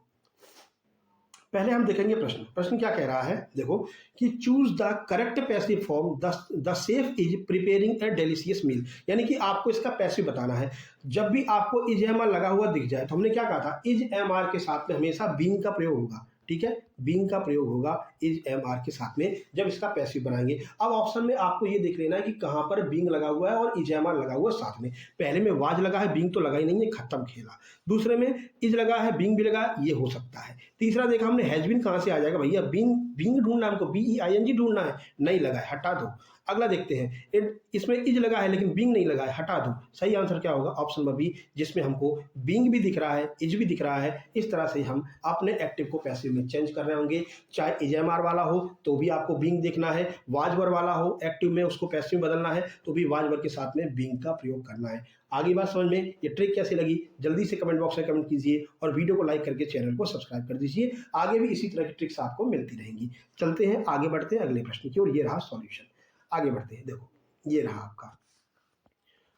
A: पहले हम देखेंगे प्रश्न क्या कह रहा है। देखो कि choose the correct passive form, the chef is preparing a delicious meal, यानी कि आपको इसका पैसिव बताना है। जब भी आपको इज एम आर लगा हुआ दिख जाए, तो हमने क्या कहा था, इज एम आर के साथ में हमेशा बीइंग का प्रयोग होगा, ठीक है। बीइंग का प्रयोग होगा इज एम आर के साथ में जब इसका पैसिव बनाएंगे। अब ऑप्शन में आपको ये देख लेना है कि कहां पर बीइंग लगा हुआ है और इज एम आर लगा हुआ है साथ में। पहले में वाज लगा है, बीइंग तो लगा ही नहीं है, खत्म खेला। दूसरे में इज लगा है, बीइंग भी लगा, ये हो सकता है। तीसरा देखा हमने हैज बीन कहां से आ जाएगा भैया, बीइंग ढूंढना हमको, बीईआईएनजी ढूंढना है, नहीं लगा है, हटा दो। अगला देखते हैं, इसमें इज लगा है लेकिन बीइंग नहीं लगा है, हटा दो। सही आंसर क्या होगा? ऑप्शन नंबर बी, जिसमें हमको बीइंग भी दिख रहा है, इज भी दिख रहा है। इस तरह से हम अपने एक्टिव को पैसिव में चेंज कर रहे होंगे। चाहे इज एम आर वाला हो तो भी आपको बीइंग देखना है, वाज वर वाला हो एक्टिव में उसको पैसिव में बदलना है तो भी वाज वर के साथ में बीइंग का प्रयोग करना है। आगे बात समझ में, ये ट्रिक कैसी लगी जल्दी से कमेंट बॉक्स में कमेंट कीजिए और वीडियो को लाइक करके चैनल को सब्सक्राइब कर दीजिए। आगे भी इसी तरह की ट्रिक्स आपको मिलती रहेंगी। चलते हैं आगे, बढ़ते हैं अगले प्रश्न की ओर। ये रहा सॉल्यूशन। आगे बढ़ते हैं। देखो ये रहा आपका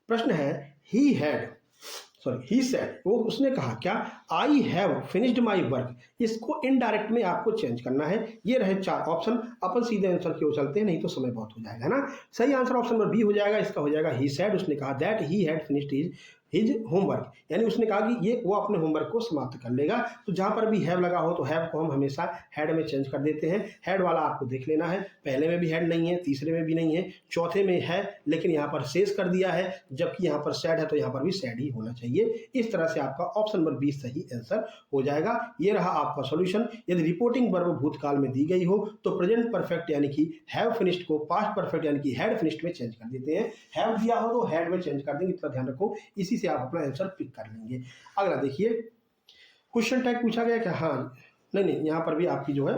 A: प्रश्न है, ही सेड, वो उसने कहा क्या, I have finished my work. इसको इनडायरेक्ट में आपको चेंज करना है। ये रहे 4 ऑप्शन, अपन सीधे आंसर की ओर चलते हैं, नहीं तो समय बहुत हो जाएगा ना। सही आंसर ऑप्शन नंबर बी हो जाएगा। इसका हो जाएगा ही सेड, उसने कहा that he had finished his homework, यानी उसने कहा कि ये वो अपने होमवर्क को समाप्त कर लेगा। तो जहां पर भी हैव लगा हो तो हैव को हम हमेशा हैड में चेंज कर देते हैं। हैड वाला आपको देख लेना है, पहले में भी हैड नहीं है, तीसरे में भी नहीं है, चौथे में है लेकिन यहाँ पर शेष कर दिया है, जबकि यहाँ पर सैड है तो यहाँ पर भी सैड ही होना चाहिए। इस तरह से आपका ऑप्शन नंबर 20 सही आंसर हो जाएगा। ये रहा आपका सॉल्यूशन। यदि रिपोर्टिंग वर्ब भूतकाल में दी गई हो तो प्रेजेंट परफेक्ट यानी कि हैव फिनिश्ड को पास्ट परफेक्ट यानी कि हैड फिनिश्ड में चेंज कर देते हैं। हैव दिया हो तो हैड में चेंज कर देंगे, इतना ध्यान रखो। इसी से आप अपना आंसर पिक कर लेंगे। अगला देखिए, क्वेश्चन टैग पूछा गया क्या, हाँ नहीं, यहाँ पर भी आपकी जो है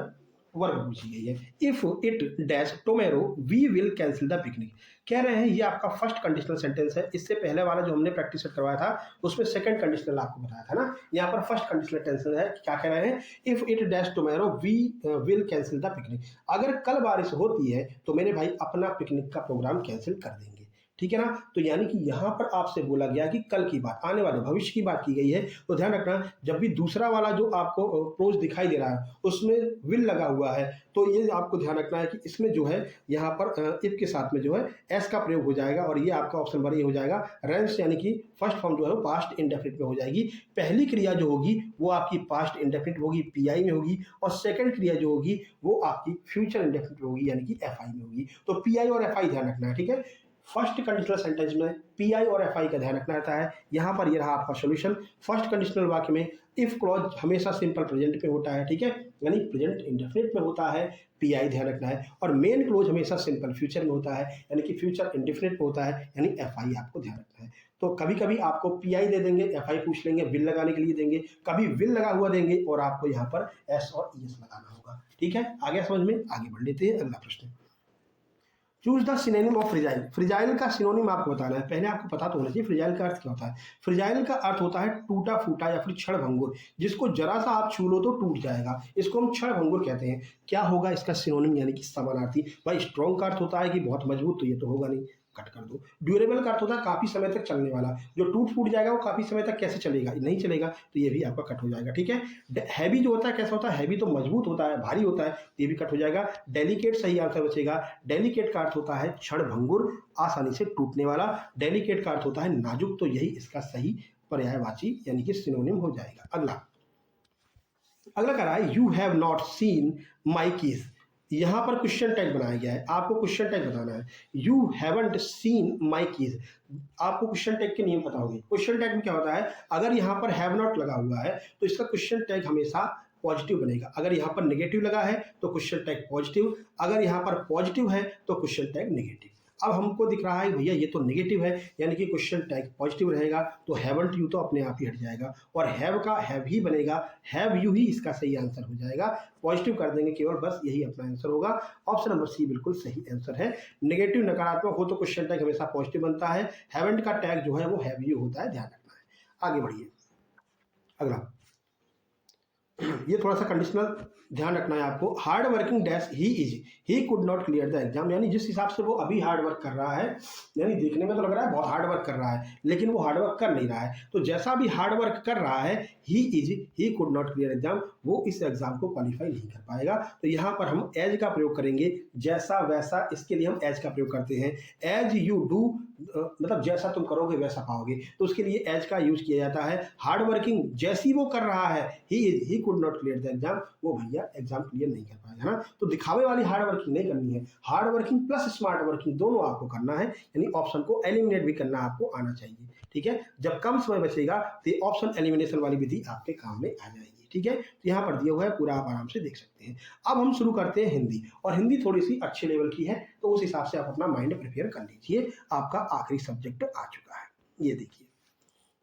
A: वर्ब पूछी गई है। If it dash tomorrow we will cancel the picnic. कह रहे हैं ये आपका फर्स्ट कंडीशनल सेंटेंस है। इससे पहले वाला जो हमने प्रैक्टिस करवाया था उसमें सेकंड कंडीशनल आपको बताया था ना। यहाँ पर फर्स्ट कंडीशनल टेंस है। क्या कह रहे हैं, if it dash tomorrow we will cancel the picnic. अगर कल बारिश होती है तो मेरे भाई अपना पिकनिक का प्रोग्राम कैंसिल कर देंगे। ठीक है ना। तो यानी कि यहां पर आपसे बोला गया कि कल की बात, आने वाले भविष्य की बात की गई है। तो ध्यान रखना, जब भी दूसरा वाला जो आपको क्लोज दिखाई दे रहा है उसमें विल लगा हुआ है तो ये आपको ध्यान रखना है कि इसमें जो है यहाँ पर इफ के साथ में जो है एस का प्रयोग हो जाएगा और ये आपका ऑप्शन नंबर ए हो जाएगा। रेंस यानी कि फर्स्ट फॉर्म जो है वो पास्ट इंडेफिनिट में हो जाएगी। पहली क्रिया जो होगी वो आपकी पास्ट इंडेफिनिट होगी, पीआई में होगी, और सेकंड क्रिया जो होगी वो आपकी फ्यूचर इंडेफिनिट होगी यानी कि एफआई में होगी। तो पीआई और एफआई ध्यान रखना है। ठीक है, फर्स्ट कंडीशनल सेंटेंस में पीआई और एफआई का ध्यान रखना रहता है। यहां पर ये रहा आपका सॉल्यूशन। फर्स्ट कंडीशनल वाक्य में इफ क्लॉज हमेशा सिंपल प्रेजेंट में होता है, ठीक है, यानी प्रेजेंट इंडेफिनिट में होता है, पीआई ध्यान रखना है। और मेन क्लोज हमेशा सिंपल फ्यूचर में होता है यानी कि फ्यूचर इंडेफिनिट में होता है, यानी एफआई आपको ध्यान रखना है। तो कभी कभी आपको पीआई दे देंगे, एफआई पूछ लेंगे, विल लगाने के लिए देंगे, कभी विल लगा हुआ देंगे और आपको यहाँ पर एस और ईएस लगाना होगा। ठीक है, आगे समझ में, आगे बढ़ लेते हैं। अगला प्रश्न, choose the synonym of fragile. Fragile का सिनोनिम आपको बताना है। पहले आपको पता तो होना चाहिए फ्रिजाइल का अर्थ क्या होता है। फ्रिजाइल का अर्थ होता है टूटा फूटा या फिर क्षणभंगुर, जिसको जरा सा आप छू लो तो टूट जाएगा, इसको हम क्षणभंगुर कहते हैं। क्या होगा इसका सिनोनिम यानी कि समानार्थी? भाई स्ट्रॉन्ग का अर्थ होता है कि बहुत मजबूत, तो ये तो होगा नहीं, कट कर दो। ड्यूरेबल का अर्थ होता है काफी समय तक चलने वाला, जो टूट फूट जाएगा वो काफी समय तक कैसे चलेगा, नहीं चलेगा, तो ये भी आपका कट हो जाएगा। ठीक है, हैवी जो होता है कैसा होता है, हैवी तो मजबूत होता है, भारी होता है, ये भी कट हो जाएगा। डेलिकेट सही आंसर बचेगा। डेलिकेट का अर्थ होता है क्षणभंगुर, आसानी से टूटने वाला। डेलिकेट का अर्थ होता है नाजुक, तो यही इसका सही पर्यायवाची यानी कि सिनोनिम हो जाएगा। अगला कह रहा है, you have not seen my keys. यहां पर क्वेश्चन टैग बनाया गया है, आपको क्वेश्चन टैग बताना है। You haven't seen my keys, आपको क्वेश्चन टैग के नियम पता होंगे। क्वेश्चन टैग में क्या होता है, अगर यहां पर हैव नॉट लगा हुआ है तो इसका क्वेश्चन टैग हमेशा पॉजिटिव बनेगा। अगर यहां पर नेगेटिव लगा है तो क्वेश्चन टैग पॉजिटिव, अगर यहां पर पॉजिटिव है तो क्वेश्चन टैग नेगेटिव। अब हमको दिख रहा है भैया ये तो नेगेटिव है, यानी कि क्वेश्चन टैग पॉजिटिव रहेगा, तो हैवंट यू तो अपने आप ही हट जाएगा और हैव का हैव ही बनेगा, हैव यू ही इसका सही आंसर हो जाएगा। पॉजिटिव कर देंगे केवल, बस यही अपना आंसर होगा। ऑप्शन नंबर सी बिल्कुल सही आंसर है। नेगेटिव नकारात्मक हो तो क्वेश्चन टैग हमेशा पॉजिटिव बनता है, हैवंट का टैग जो है वो हैव यू होता है, ध्यान रखना है। आगे बढ़िए, अगला ये थोड़ा सा कंडीशनल ध्यान रखना है आपको। Hard working dash he is, he could not clear the exam, यानी जिस हिसाब से वो अभी हार्ड वर्क कर रहा है, यानी देखने में तो लग रहा है बहुत हार्ड वर्क कर रहा है लेकिन वो हार्ड वर्क कर नहीं रहा है। तो जैसा भी हार्ड वर्क कर रहा है, he could not clear exam, वो इस एग्जाम को क्वालिफाई नहीं कर पाएगा। तो यहाँ पर हम एज का प्रयोग करेंगे, जैसा वैसा, इसके लिए हम एज का प्रयोग करते हैं। एज यू डू, मतलब जैसा तुम करोगे वैसा पाओगे, तो उसके लिए एज का यूज किया जाता है। हार्ड वर्किंग जैसी वो कर रहा है, he could not clear the exam, वो भैया एग्जाम क्लियर नहीं कर पाएगा ना। तो दिखावे वाली हार्ड वर्किंग नहीं करनी है, hard working plus smart working दोनों आपको करना है, यानी ऑप्शन को एलिमिनेट भी करना आपको आना चाहिए। ठीक है। जब कम समय बचेगा तो ये ऑप्शन एलिमिनेशन वाली विधि आपके काम में आ जाएगी, ठीक है। तो यहाँ पर दिया हुआ है पूरा, आप आराम से देख सकते हैं। अब हम शुरू करते हैं हिंदी, और हिंदी थोड़ी सी अच्छे लेवल की है, तो उस हिसाब से आप अपना माइंड प्रिपेयर कर लीजिए। आपका आखिरी सब्जेक्ट आ चुका है। ये देखिए,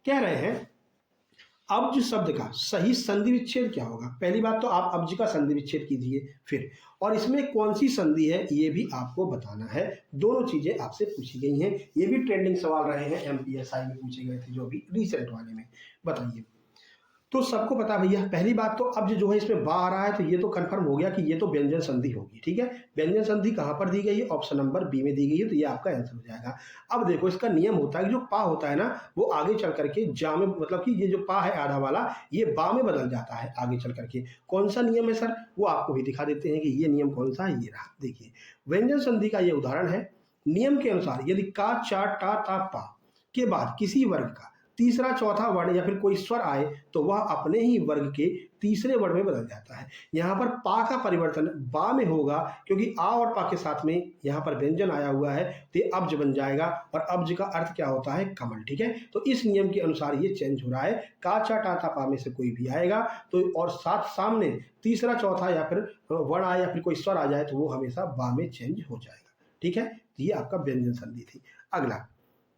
A: कह रहे हैं अब्ज शब्द का सही संधि विच्छेद क्या होगा। पहली बात तो आप अब्ज का संधि विच्छेद कीजिए, फिर और इसमें कौन सी संधि है ये भी आपको बताना है। दोनों चीजें आपसे पूछी गई हैं, ये भी ट्रेंडिंग सवाल रहे हैं, एमपीएसआई में पूछे गए थे, जो भी रिसेंट वाले में। बताइए, तो सबको पता भैया, पहली बात तो अब जो है इसमें बा आ रहा है, तो ये तो कंफर्म हो गया कि ये तो व्यंजन संधि होगी, ठीक है। व्यंजन संधि कहाँ पर दी गई है, ऑप्शन नंबर बी में दी गई है, तो ये आपका आंसर हो जाएगा। अब देखो, इसका नियम होता है कि जो पा होता है ना, वो आगे चल करके जा में, मतलब कि ये जो पा है आधा वाला, ये बा में बदल जाता है आगे चल करके। कौन सा नियम है सर, वो आपको भी दिखा देते हैं कि ये नियम कौन सा है। ये रहा, देखिए व्यंजन संधि का ये उदाहरण है। नियम के अनुसार यदि का, चा, टा, ता, पा के बाद किसी वर्ग का तीसरा चौथा वर्ण या फिर कोई स्वर आए तो वह अपने ही वर्ग के तीसरे वर्ण में बदल जाता है। यहाँ पर पा का परिवर्तन बा में होगा, क्योंकि आ और पा के साथ में यहाँ पर व्यंजन आया हुआ है, तो ये अब्ज बन जाएगा, और अब्ज का अर्थ क्या होता है, कमल, ठीक है। तो इस नियम के अनुसार ये चेंज हो रहा है, का, चा, टा, ता, पा में से कोई भी आएगा तो, और साथ सामने तीसरा चौथा या फिर वर्ण आए या फिर कोई स्वर आ जाए तो वो हमेशा बा में चेंज हो जाएगा, ठीक है। तो ये आपका व्यंजन संधि थी। अगला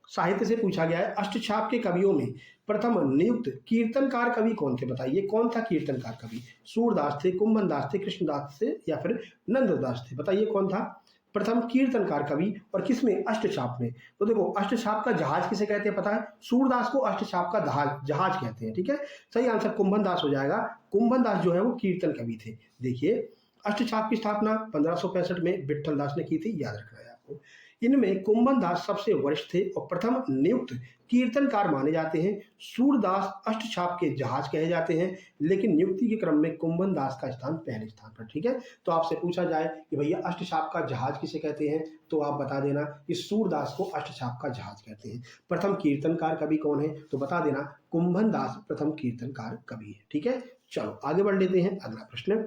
A: साहित्य से पूछा गया है, अष्टछाप के कवियों में प्रथम नियुक्त कीर्तनकार कवि कौन थे। बताइए कौन था कीर्तनकार कवि। सूरदास थे, कुंभनदास थे, कृष्णदास थे या फिर नंददास थे। बताइए कौन था प्रथम कीर्तनकार कवि, और किसमें, अष्टछाप में। तो देखो, अष्टछाप का जहाज किसे कहते हैं पता है, सूरदास को अष्टछाप का जहाज कहते हैं, ठीक है। सही आंसर कुंभनदास हो जाएगा। कुंभनदास जो है वो कीर्तन कवि थे। देखिए, अष्टछाप की स्थापना 1565 में विठल दास ने की थी, याद रखना है आपको। इनमें कुंभनदास सबसे वरिष्ठ थे और प्रथम नियुक्त कीर्तनकार माने जाते हैं। सूरदास अष्टछाप के जहाज कहे जाते हैं, लेकिन नियुक्ति के क्रम में कुंभनदास का स्थान पहले स्थान पर, ठीक है। तो आपसे पूछा जाए कि भैया अष्टछाप का जहाज किसे कहते हैं, तो आप बता देना कि सूरदास को अष्टछाप का जहाज कहते हैं। प्रथम कीर्तनकार कवि कौन है, तो बता देना कुंभनदास प्रथम कीर्तनकार कवि है, ठीक है। चलो आगे बढ़ लेते हैं। अगला प्रश्न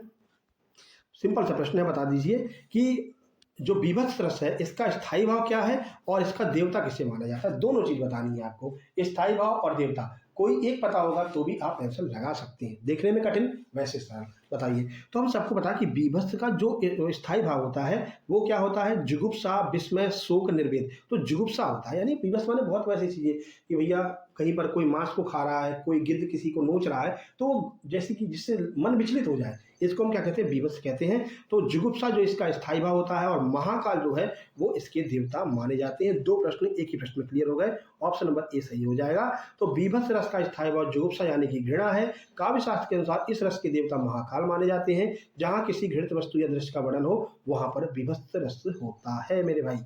A: सिंपल सा प्रश्न है, बता दीजिए कि जो बीभत्स रस है इसका स्थायी भाव क्या है और इसका देवता किसे माना जाता है। दोनों चीज बतानी है आपको, स्थायी भाव और देवता। कोई एक पता होगा तो भी आप आंसर लगा सकते हैं, देखने में कठिन वैसे सरल। बताइए, तो हम सबको पता कि बीभत्स का जो स्थायी भाव होता है वो क्या होता है, जुगुप्सा, विस्मय, शोक, निर्वेद। तो जुगुप्सा होता है, यानी बीभत्स माने बहुत वैसी चीजें कि भैया कहीं पर कोई मांस को खा रहा है, कोई गिद्ध किसी को नोच रहा है, तो जैसे कि जिससे मन विचलित हो जाए, इसको हम क्या कहते हैं, बीभत्स कहते हैं। तो जुगुप्सा जो इसका स्थायी भाव होता है, और महाकाल जो है वो इसके देवता माने जाते हैं। दो प्रश्न एक ही प्रश्न में क्लियर हो गए, ऑप्शन नंबर ए सही हो जाएगा। तो बीभत्स रस का स्थायी भाव जुगुप्सा यानी कि घृणा है। काव्य शास्त्र के अनुसार इस रस के देवता महाकाल माने जाते हैं। जहां किसी घृणित वस्तु या दृश्य का वर्णन हो वहां पर बीभत्स रस होता है मेरे भाई।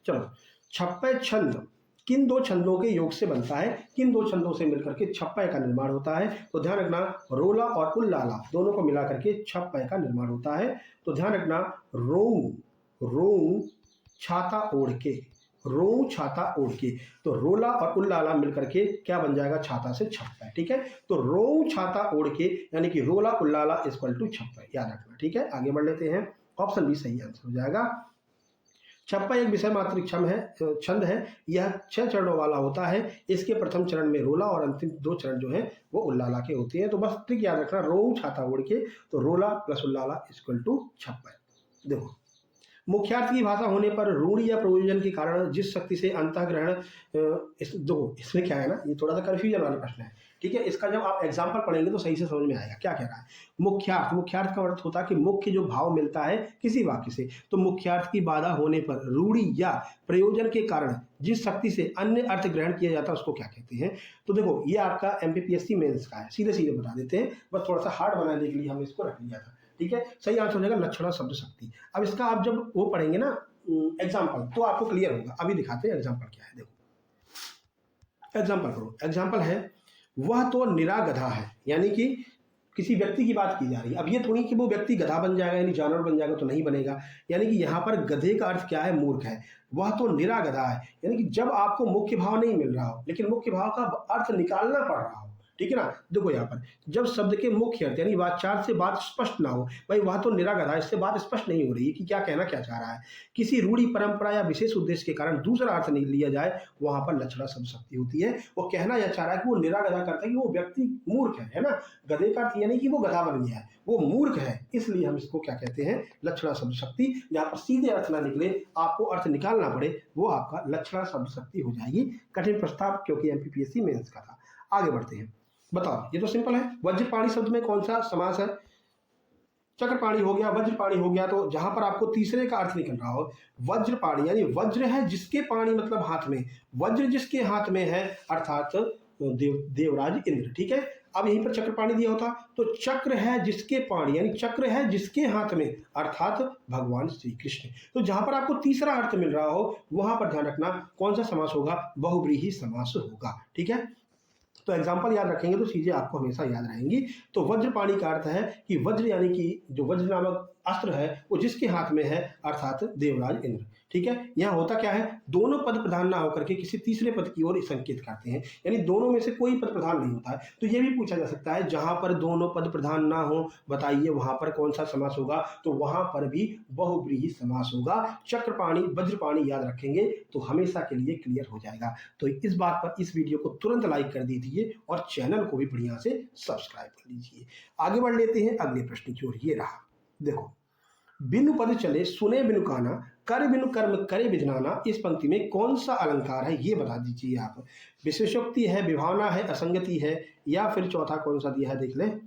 A: चलो, छप्पय छंद किन दो छंदों के योग से बनता है, किन दो छंदों से मिलकर के छप्पय का निर्माण होता है। तो ध्यान रखना, रोला और उल्लाला दोनों को मिलाकर के छप्पय का निर्माण होता है। तो ध्यान रखना, रोऊ छाता ओढ़ के, रोऊ छाता ओढ़ के, तो रोला और उल्लाला मिलकर के क्या बन जाएगा, छाता से छप्पय, ठीक है। तो रोऊ छाता ओढ़ के यानी कि रोला उल्लाला इक्वल टू छप्पय, याद रखना, ठीक है। आगे बढ़ लेते हैं, ऑप्शन बी सही आंसर हो जाएगा। छप्पय एक विषय मात्र छंद है। यह 6 चरणों वाला होता है। इसके प्रथम चरण में रोला और अंतिम 2 चरण जो है वो उल्लाला के होते हैं। तो बस ट्रिक याद रखना, रोऊ छाता ओढ़ के, तो रोला प्लस उल्लाला इक्वल टू छप्पय। देखो, मुख्यार्थ की भाषा होने पर रूढ़ि या प्रयोजन के कारण जिस शक्ति से अंतःग्रहण, देखो इसमें क्या है ना, ये थोड़ा सा कंफ्यूजन वाला प्रश्न है, ठीक है। इसका जब आप एग्जाम्पल पढ़ेंगे तो सही से समझ में आएगा क्या कह रहा है। मुख्यार्थ का अर्थ होता है कि मुख्य जो भाव मिलता है किसी वाक्य से, तो मुख्यार्थ की बाधा होने पर रूढ़ि या प्रयोजन के कारण जिस शक्ति से अन्य अर्थ ग्रहण किया जाता है उसको क्या कहते हैं। तो देखो, ये आपका एमपीपीएससी मेंस का है, सीधे सीधे बता देते हैं, बस थोड़ा सा हार्ड बनाने के लिए हमने इसको रख लिया था, ठीक है। सही आंसर हो जाएगा लक्षणा शब्द शक्ति। अब इसका आप जब वो पढ़ेंगे ना एग्जाम्पल, तो आपको क्लियर होगा। अभी दिखाते हैं एग्जाम्पल क्या है। देखो, एग्जाम्पल करो। एग्जाम्पल है, वह तो निरा गधा है, यानी कि किसी व्यक्ति की बात की जा रही है। अब ये थोड़ी कि वो व्यक्ति गधा बन जाएगा यानी जानवर बन जाएगा, तो नहीं बनेगा। यानी कि यहाँ पर गधे का अर्थ क्या है, मूर्ख है। वह तो निरा गधा है, यानी कि जब आपको मुख्य भाव नहीं मिल रहा हो लेकिन मुख्य भाव का अर्थ निकालना पड़ रहा हो, ठीक है ना। देखो यहाँ पर जब शब्द के मुख्य अर्थ यानी वाक्यार्थ से बात स्पष्ट ना हो, भाई वह तो निरागधा, इससे बात स्पष्ट नहीं हो रही है कि क्या कहना क्या चाह रहा है। किसी रूढ़ी परंपरा या विशेष उद्देश्य के कारण दूसरा अर्थ नहीं लिया जाए, वहां पर लक्षणा शब्द शक्ति होती है। वो कहना यह चाह रहा है कि वो निरागधा करता है कि वो व्यक्ति मूर्ख है ना। गधे का अर्थ यानी कि वो गधा बन गया है, वो मूर्ख है, इसलिए हम इसको क्या कहते हैं, लक्षणा शब्द शक्ति। जहां पर सीधे अर्थ ना निकले, आपको अर्थ निकालना पड़े, वो आपका लक्षणा शब्द शक्ति हो जाएगी। कठिन प्रस्ताव क्योंकि एमपीपीएससी मेंस का था। आगे बढ़ते हैं, बताओ ये तो सिंपल है। वज्रपाणी शब्द में कौन सा समास है? चक्रपाणी हो गया, वज्रपाणी हो गया। तो जहां पर आपको तीसरे का अर्थ निकल रहा हो, वज्रपाणी यानी वज्र है जिसके पाणी मतलब हाथ में, वज्र जिसके हाथ में है अर्थात देवराज इंद्र, ठीक है। अब यहीं पर चक्रपाणी दिया होता तो चक्र है जिसके पाणी यानी चक्र है जिसके हाथ में अर्थात भगवान श्री कृष्ण। तो जहां पर आपको तीसरा अर्थ मिल रहा हो, वहां पर ध्यान रखना कौन सा समास होगा, बहुव्रीहि समास होगा, ठीक है। तो एग्जाम्पल याद रखेंगे तो चीजें आपको हमेशा याद रहेंगी। तो वज्रपाणी का अर्थ है कि वज्र यानी कि जो वज्र नामक अस्त्र है वो जिसके हाथ में है अर्थात देवराज इंद्र, ठीक है। यहाँ होता क्या है, दोनों पद प्रधान ना होकर के किसी तीसरे पद की ओर संकेत करते हैं, यानी दोनों में से कोई पद प्रधान नहीं होता है। तो ये भी पूछा जा सकता है जहां पर दोनों पद प्रधान ना हो, बताइए वहां पर कौन सा समास होगा। तो वहां पर भी बहुव्रीहि समास होगा। चक्रपाणी वज्रपाणी याद रखेंगे तो हमेशा के लिए क्लियर हो जाएगा। तो इस बात पर इस वीडियो को तुरंत लाइक कर दीजिए और चैनल को भी बढ़िया से सब्सक्राइब कर लीजिए। आगे बढ़ लेते हैं अगले प्रश्न की ओर। ये रहा, देखो, बिनु पद चले सुने बिनु काना, कर बिनु कर्म करे विधनाना, इस पंक्ति में कौन सा अलंकार है ये बता दीजिए आप। विशेषोक्ति है, विभावना है, असंगति है, या फिर चौथा कौन सा दिया है देख लें,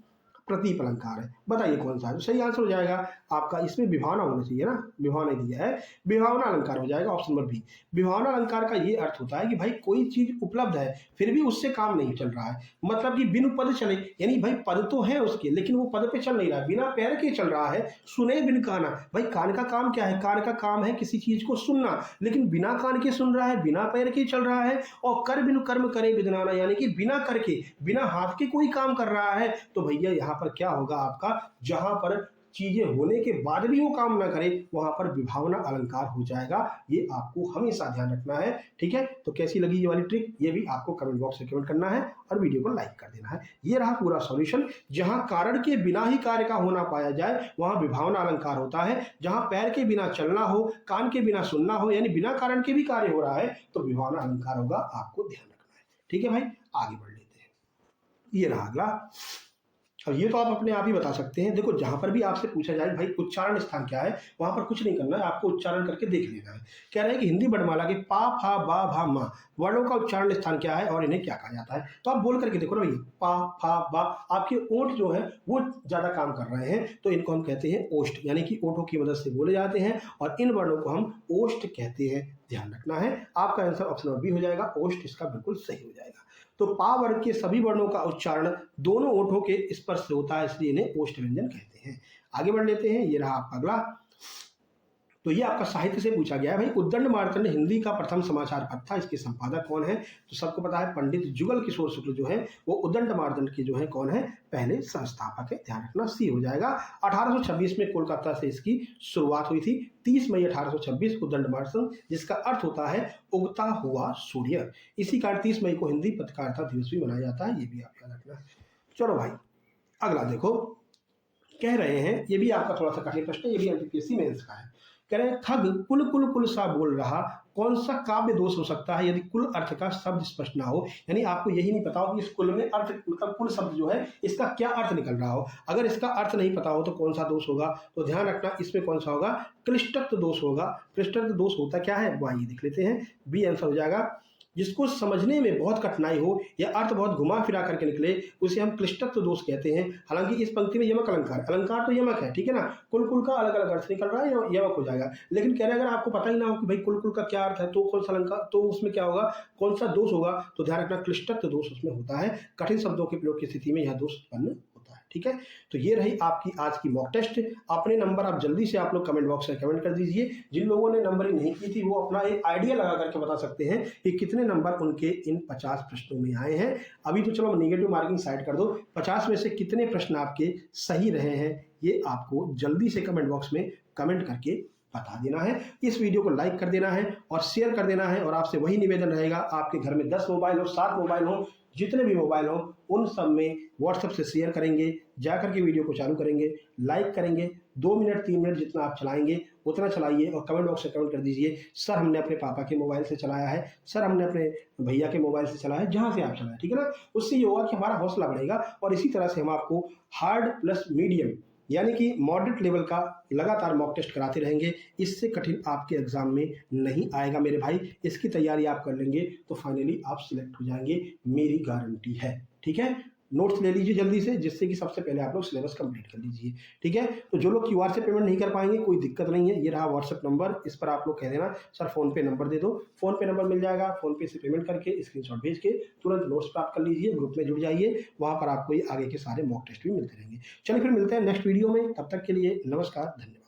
A: प्रतीप अलंकार है। बताइए कौन सा है। तो सही आंसर हो जाएगा आपका, इसमें विभावना होना चाहिए ना, विभावना दिया है, विभावना अलंकार हो जाएगा ऑप्शन नंबर बी। विभावना अलंकार का ये अर्थ होता है कि भाई कोई चीज उपलब्ध है फिर भी उससे काम नहीं चल रहा है, मतलब कि बिनु पद चले यानी भाई पद तो है उसके लेकिन वो पद पे चल नहीं रहा है, बिना पैर के चल रहा है। सुने बिन काना, भाई कान का काम क्या है, कान का काम है किसी चीज को सुनना, लेकिन बिना कान के सुन रहा है, बिना पैर के चल रहा है। और कर बिनु कर्म करे विधनाना यानी कि बिना करके बिना हाथ के कोई काम कर रहा है। तो भैया यहाँ पर क्या होगा आपका, जहां पर चीजें होने के बाद भी वो काम ना करे वहां पर विभावना अलंकार हो जाएगा। ये आपको हमेशा ध्यान रखना है, ठीक है। तो कैसी लगी ये वाली ट्रिक, ये भी आपको कमेंट बॉक्स में कमेंट करना है और वीडियो को लाइक कर देना है। ये रहा पूरा सॉल्यूशन। जहां कारण के बिना ही कार्य का होना पाया जाए वहां विभावना अलंकार होता है। जहां पैर के बिना चलना हो, कान के बिना सुनना हो, यानी बिना कारण के भी कार्य हो रहा है तो विभावना अलंकार होगा, आपको ध्यान रखना है, ठीक है भाई। आगे बढ़ लेते हैं, ये रहा अगला। अब ये तो आप अपने आप ही बता सकते हैं। देखो जहां पर भी आपसे पूछा जाए भाई उच्चारण स्थान क्या है, वहां पर कुछ नहीं करना है, आपको उच्चारण करके देख लेना है। कह रहे हैं कि हिंदी वर्णमाला के पा फा बा भा मा वर्णों का उच्चारण स्थान क्या है और इन्हें क्या कहा जाता है। तो आप बोल करके देखो ना भैया, पा फा बा, आपके ओंठ जो है वो ज्यादा काम कर रहे हैं तो इनको हम कहते हैं ओष्ठ, यानी कि ओठों की मदद से बोले जाते हैं और इन वर्णों को हम ओष्ठ कहते हैं। ध्यान रखना है, आपका आंसर ऑप्शन नंबर बी हो जाएगा, ओष्ठ इसका बिल्कुल सही हो जाएगा। तो पा वर्ग के सभी वर्णों का उच्चारण दोनों ओठों के स्पर्श से होता है, इसलिए इन्हें ओष्ठ व्यंजन कहते हैं। आगे बढ़ लेते हैं, ये रहा आपका अगला। तो ये आपका साहित्य से पूछा गया है भाई, उद्दंड मार्तंड हिंदी का प्रथम समाचार पत्र था, इसके संपादक कौन है। तो सबको पता है पंडित जुगल किशोर शुक्ल जो है वो उद्दंड मार्तंड के जो है कौन है, पहले संस्थापक है। ध्यान रखना, सी हो जाएगा। 1826 में कोलकाता से इसकी शुरुआत हुई थी, 30 मई 1826 उद्दंड मार्तंड, जिसका अर्थ होता है उगता हुआ सूर्य। इसी कारण 30 मई को हिंदी पत्रकारिता दिवस भी मनाया जाता है, ये भी आप याद रखना। चलो भाई अगला देखो, कह रहे हैं ये भी आपका थोड़ा सा कठिन प्रश्न है, ये भी एमपीपीएससी मेंस का है। कह रहे हैं खग कुल कुल कुल सा बोल रहा, कौन सा काव्य दोष हो सकता है यदि कुल अर्थ का शब्द स्पष्ट ना हो। यानी आपको यही नहीं पता हो कि इस कुल में अर्थ मतलब कुल शब्द जो है इसका क्या अर्थ निकल रहा हो। अगर इसका अर्थ नहीं पता हो तो कौन सा दोष होगा, तो ध्यान रखना इसमें कौन सा होगा, क्लिष्टत्व दोष होगा। क्लिष्टत्व दोष होता क्या है, वो आइए देख लेते हैं, बी आंसर हो जाएगा। जिसको समझने में बहुत कठिनाई हो या अर्थ बहुत घुमा फिरा करके निकले उसे हम क्लिष्टत्व दोष कहते हैं। हालांकि इस पंक्ति में यमक अलंकार, अलंकार तो यमक है, ठीक है ना, कुल कुल का अलग अलग अर्थ निकल रहा है, यमक हो जाएगा। लेकिन कह रहे हैं अगर आपको पता ही ना हो कि भाई कुल कुल का क्या अर्थ है तो कौन सा अलंकार, तो उसमें क्या होगा, कौन सा दोष होगा, तो ध्यान रखना क्लिष्टत्व दोष उसमें होता है। कठिन शब्दों के प्रयोग की स्थिति में यह दोष उत्पन्न होता है, ठीक है। तो ये रही आपकी आज की मॉक टेस्ट। अपने नंबर आप जल्दी से आप लोग कमेंट बॉक्स में कमेंट कर दीजिए। जिन लोगों ने नंबरिंग नहीं की थी वो अपना एक आइडिया लगा करके बता सकते हैं कि कितने नंबर उनके इन 50 प्रश्नों में आए हैं। अभी तो चलो नेगेटिव मार्किंग साइड कर दो, 50 में से कितने प्रश्न आपके सही रहे हैं ये आपको जल्दी से कमेंट बॉक्स में कमेंट करके बता देना है। इस वीडियो को लाइक कर देना है और शेयर कर देना है। और आपसे वही निवेदन रहेगा, आपके घर में 10 मोबाइल हो, 7 मोबाइल हो, जितने भी मोबाइल हो उन सब में व्हाट्सएप से शेयर करेंगे, जा करके वीडियो को चालू करेंगे, लाइक करेंगे, 2 मिनट 3 मिनट जितना आप चलाएंगे उतना चलाइए और कमेंट बॉक्स में कमेंट कर दीजिए, सर हमने अपने पापा के मोबाइल से चलाया है, सर हमने अपने भैया के मोबाइल से चलाया है, जहाँ से आप चलाएं, ठीक है ना। उससे ये होगा कि हमारा हौसला बढ़ेगा और इसी तरह से हम आपको हार्ड प्लस मीडियम यानी कि मॉडरेट लेवल का लगातार मॉक टेस्ट कराते रहेंगे। इससे कठिन आपके एग्जाम में नहीं आएगा मेरे भाई। इसकी तैयारी आप कर लेंगे तो फाइनली आप सिलेक्ट हो जाएंगे, मेरी गारंटी है, ठीक है। नोट्स ले लीजिए जल्दी से, जिससे कि सबसे पहले आप लोग सिलेबस कंप्लीट कर लीजिए, ठीक है। तो जो लोग क्यूआर से पेमेंट नहीं कर पाएंगे कोई दिक्कत नहीं है, ये रहा व्हाट्सएप नंबर, इस पर आप लोग कह देना सर फोन पे नंबर दे दो, फोन पे नंबर मिल जाएगा, फोन पे से पेमेंट करके स्क्रीनशॉट भेज के तुरंत नोट्स प्राप्त कर लीजिए, ग्रुप में जुड़ जाइए, वहां पर आपको ये आगे के सारे मॉक टेस्ट भी मिलते रहेंगे। चलिए फिर मिलते हैं नेक्स्ट वीडियो में, तब तक के लिए नमस्कार, धन्यवाद।